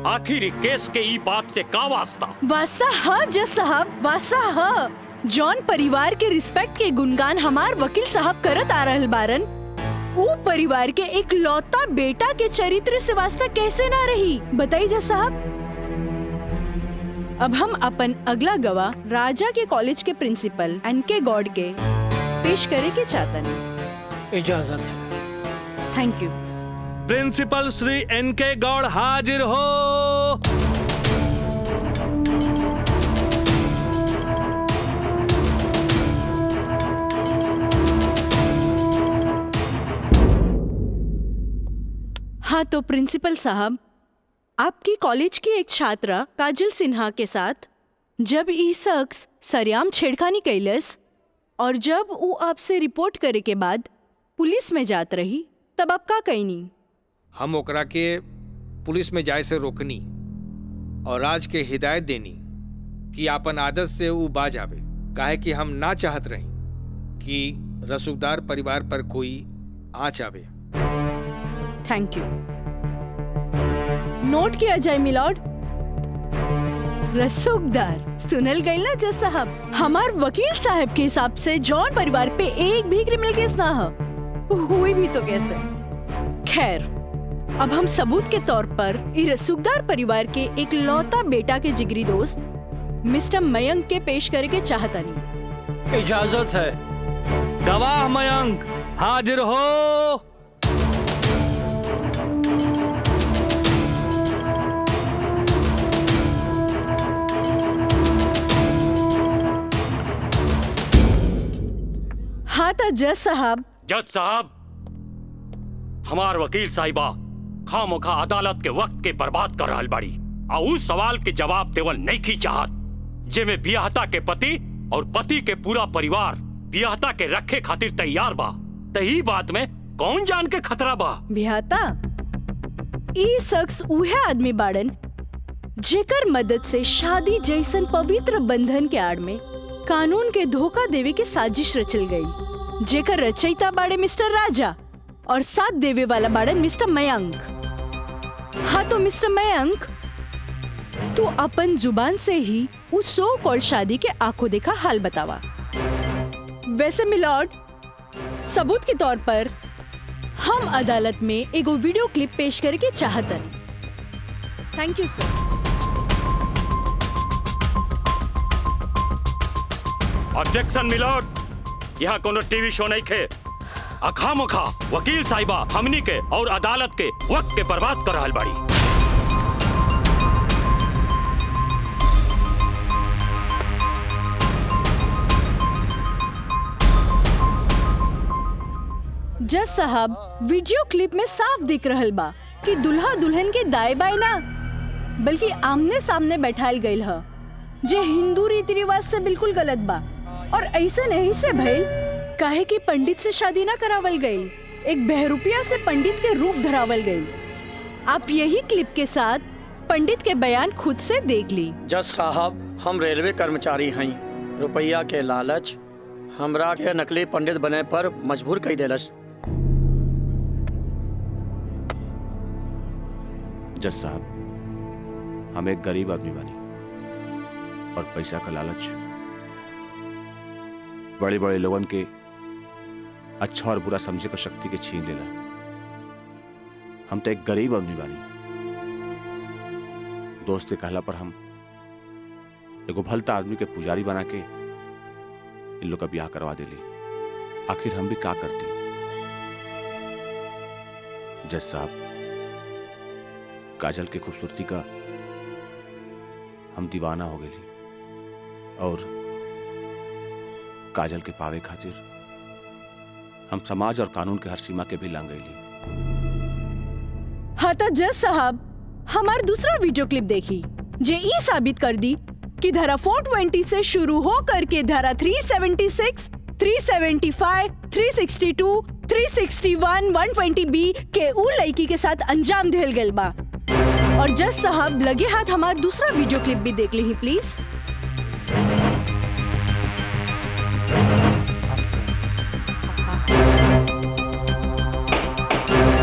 आखिर केस के ई बात से का वास्ता? वास्ता हाँ जज साहब, वास्ता हाँ। जॉन परिवार के रिस्पेक्ट के गुणगान हमार वकील साहब करत आ रहल बारन, वो परिवार के एक लौता बेटा के चरित्र से वास्ता कैसे ना रही? बताइए जज साहब। अब हम अपन अगला गवाह राजा के कॉलेज के प्रिंसिपल एनके गॉड के पेश करे के चाहता नहीं। इजाजत है। Thank you. प्रिंसिपल श्री एनके गौड़ हाजिर हो। हाँ तो प्रिंसिपल साहब, आपकी कॉलेज की एक छात्रा काजल सिन्हा के साथ जब ई शख्स सरेआम छेड़खानी कैलस और जब वो आपसे रिपोर्ट करे के बाद पुलिस में जात रही, तब आप का कहनी? हम ओकरा के पुलिस में जाए से रोकनी और राज के हिदायत देनी कि आपन आदत से वो बाज आवे, काहे कि हम ना चाहत रही कि रसूखदार परिवार पर कोई आँच आवे। Thank you. नोट किया जाए मिलॉर्ड। रसूखदार सुनल गई ना जज साहब, हमार वकील साहब के हिसाब से जॉन परिवार पे एक भी क्रिमिनल केस ना हो, हुई भी तो कैसे। खैर, अब हम सबूत के तौर पर इस रसूखदार परिवार के एक लौता बेटा के जिगरी दोस्त मिस्टर मयंक के पेश करे के चाहता नहीं। इजाजत है। गवाह मयंक हाजिर हो। हाँ तो जज साहब। जज साहब, हमार वकील साहिबा खामोखा अदालत के वक्त के बर्बाद कर रहल बाड़ी और उस सवाल के जवाब देवल नहीं की चाहत जेमे बियाहता के पति और पति के पूरा परिवार बियाहता के रखे खातिर तैयार बा। तही बात में कौन जान के खतरा बा? बियाहता ई शख्स उहे आदमी बाड़न जेकर मदद से शादी जैसन पवित्र बंधन के आड़ में कानून के धोखा देवे के साजिश रचल गई, जेकर रचयिता बाड़े मिस्टर राजा और साथ देवे वाला बाड़े मिस्टर मयंक। हाँ तो मिस्टर मयंक, तू अपन जुबान से ही उस सो कॉल्ड शादी के आंखों देखा हाल बतावा। वैसे मिलॉर्ड, सबूत के तौर पर हम अदालत में एगो वीडियो क्लिप पेश करे के चाहतन। Thank you sir. Objection my lord, यहाँ कोनो टीवी शो नहीं खे। अखामोखा वकील साहिबा हमनी के और अदालत के वक्त के बर्बाद कर रहल बाड़ी। जज साहब, वीडियो क्लिप में साफ दिख रहल बा कि दुल्हा दुल्हन के दाएं बाएं ना बल्कि आमने सामने बैठाल गईल ह, जे हिंदू रीति रिवाज से बिल्कुल गलत बा और ऐसे नहीं से भइल काहे कि पंडित से शादी ना करावल गई, एक बहरूपिया से पंडित के रूप धरावल गई। आप यही क्लिप के साथ पंडित के बयान खुद से देख ली। जज साहब, हम रेलवे कर्मचारी हैं, रुपया के लालच हमरा के नकली पंडित बने पर मजबूर कई देलस। जज साहब, हम एक गरीब आदमी बानी और पैसा का लालच बड़े बड़े लोगन के अच्छा और बुरा समझे का शक्ति के छीन लेला। हम तो एक गरीब आदमी बानी। दोस्त के कहला पर हम एगो भलता आदमी के पुजारी बना के इन लोग का ब्याह करवा देली। आखिर हम भी क्या करती? जज साहब, काजल की खूबसूरती का हम दीवाना हो गए और काजल के पावे खातिर हम समाज और कानून के हर सीमा के भी लांग गईली। हाँ तो जज साहब, हमार दूसरा वीडियो क्लिप देखी जे ई साबित कर दी कि धारा 420 से शुरू हो करके धारा 376, 375, 362, 361, 120B के उ लड़की के साथ अंजाम देल गल बा। और जज साहब, लगे हाथ हमार दूसरा वीडियो क्लिप भी देख ली प्लीज।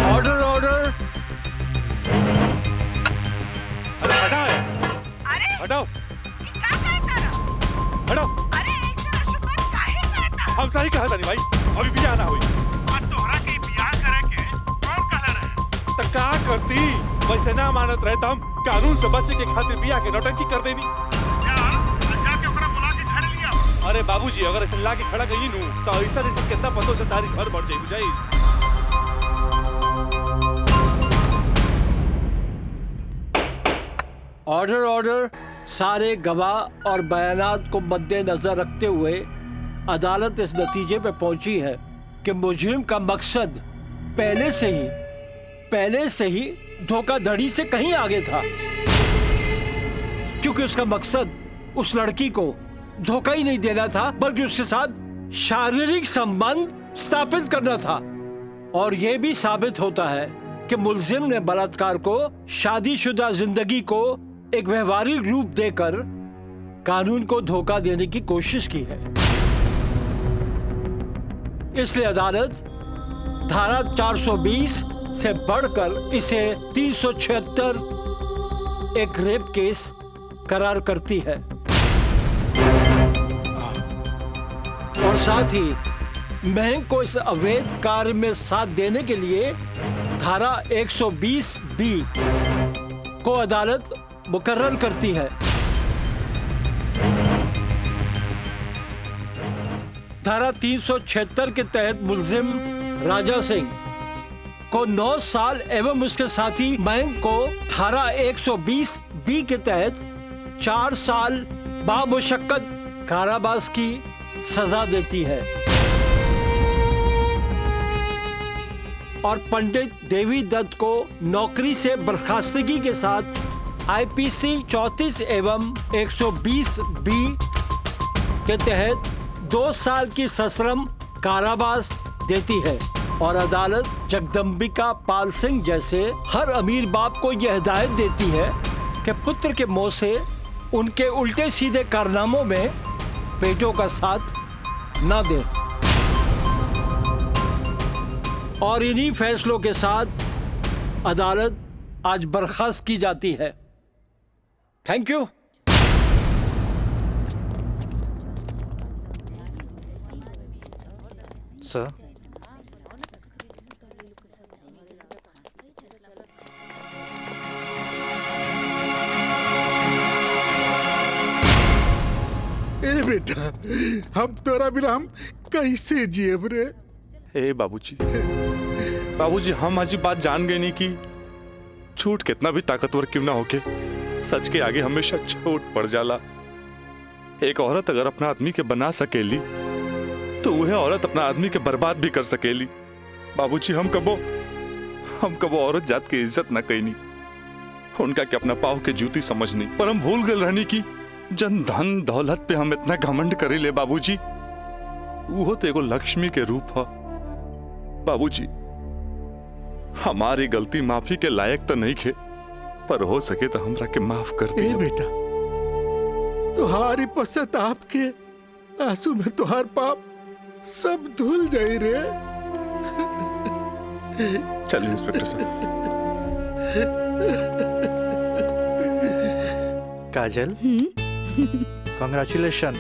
Order order. अरे हटाओ, हटाओ, हटाओ। हम सही कहा था नहीं भाई, अभी बियाह ना हुई। तोहरा के बियाह करे के कौन कहले रहे? तो क्या करती? वैसे ना मानत रहे तो हम कानून से बचे के खातिर बियाह के नौटंकी कर देनी। जाके ओकरा बुला के घर लिया। अरे बाबूजी, अगर ऐसे ला के खड़ा कहीं नू तो ऐसा कितना पतों से तारी घर बढ़ जाई बुझाई। Order order. सारे गवाह और बयानात को मद्देनजर रखते हुए अदालत इस नतीजे पे पहुंची है कि मुजरिम का मकसद पहले से ही धोखाधड़ी से कहीं आगे था, क्योंकि उसका मकसद उस लड़की को धोखा ही नहीं देना था बल्कि उसके साथ शारीरिक संबंध स्थापित करना था। और यह भी साबित होता है कि मुलजिम ने बलात्कार को शादीशुदा जिंदगी को एक व्यवहारिक रूप देकर कानून को धोखा देने की कोशिश की है। इसलिए अदालत धारा 420 से बढ़कर इसे 376 एक रेप केस करार करती है और साथ ही महंग को इस अवैध कार्य में साथ देने के लिए धारा 120 बी को अदालत मुकर्रर करती है। धारा 376 के तहत मुलजिम राजा सिंह को 9 साल एवं उसके साथी महंग को धारा 120 बी के तहत 4 साल बामुशक्कत कारावास की सजा देती है और पंडित देवी दत्त को नौकरी से बर्खास्तगी के साथ आईपीसी 34 एवं 120 बी के तहत 2 साल की सश्रम कारावास देती है। और अदालत जगदम्बिका पाल सिंह जैसे हर अमीर बाप को यह हिदायत देती है कि पुत्र के मुंह से उनके उल्टे सीधे कारनामों में बेटों का साथ न दे। और इन्हीं फैसलों के साथ अदालत आज बर्खास्त की जाती है। Thank you. सर, ए बेटा, हम तोरा बिना हम कैसे जियब रे? ए बाबूजी हम आज बात जान गए नहीं कि झूठ कितना भी ताकतवर क्यों ना होके सच के आगे हमेशा छोट पड़ जाला। एक औरत अगर अपना आदमी के बना सकेली तो वह औरत अपना आदमी के बर्बाद भी कर सकेली। बाबूजी हम कबो औरत जात की इज्जत न कईनी, उनका के अपना पाव के जूती समझनी, पर हम भूल गए रहनी की जन धन दौलत पे हम इतना घमंड करे ले। बाबूजी वो तो एगो लक्ष्मी के रूप है। बाबूजी हमारी गलती माफी के लायक तो नहीं खे, पर हो सके तो हमरा के माफ कर दे। बेटा, तुहारी पश्चाताप के आंसू में तुहार पाप सब धुल जाई रे। चलिए इंस्पेक्टर साहब। Kajal, congratulation,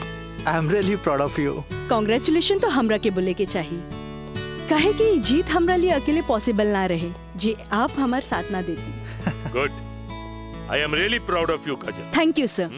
I am really proud of you. Congratulation तो हमरा के बोले के चाहिए, काहे कि जीत हमरा लिए अकेले पॉसिबल ना रहे जे आप हमार साथ ना देती। Good, I am really proud of you Kajal. Thank you sir.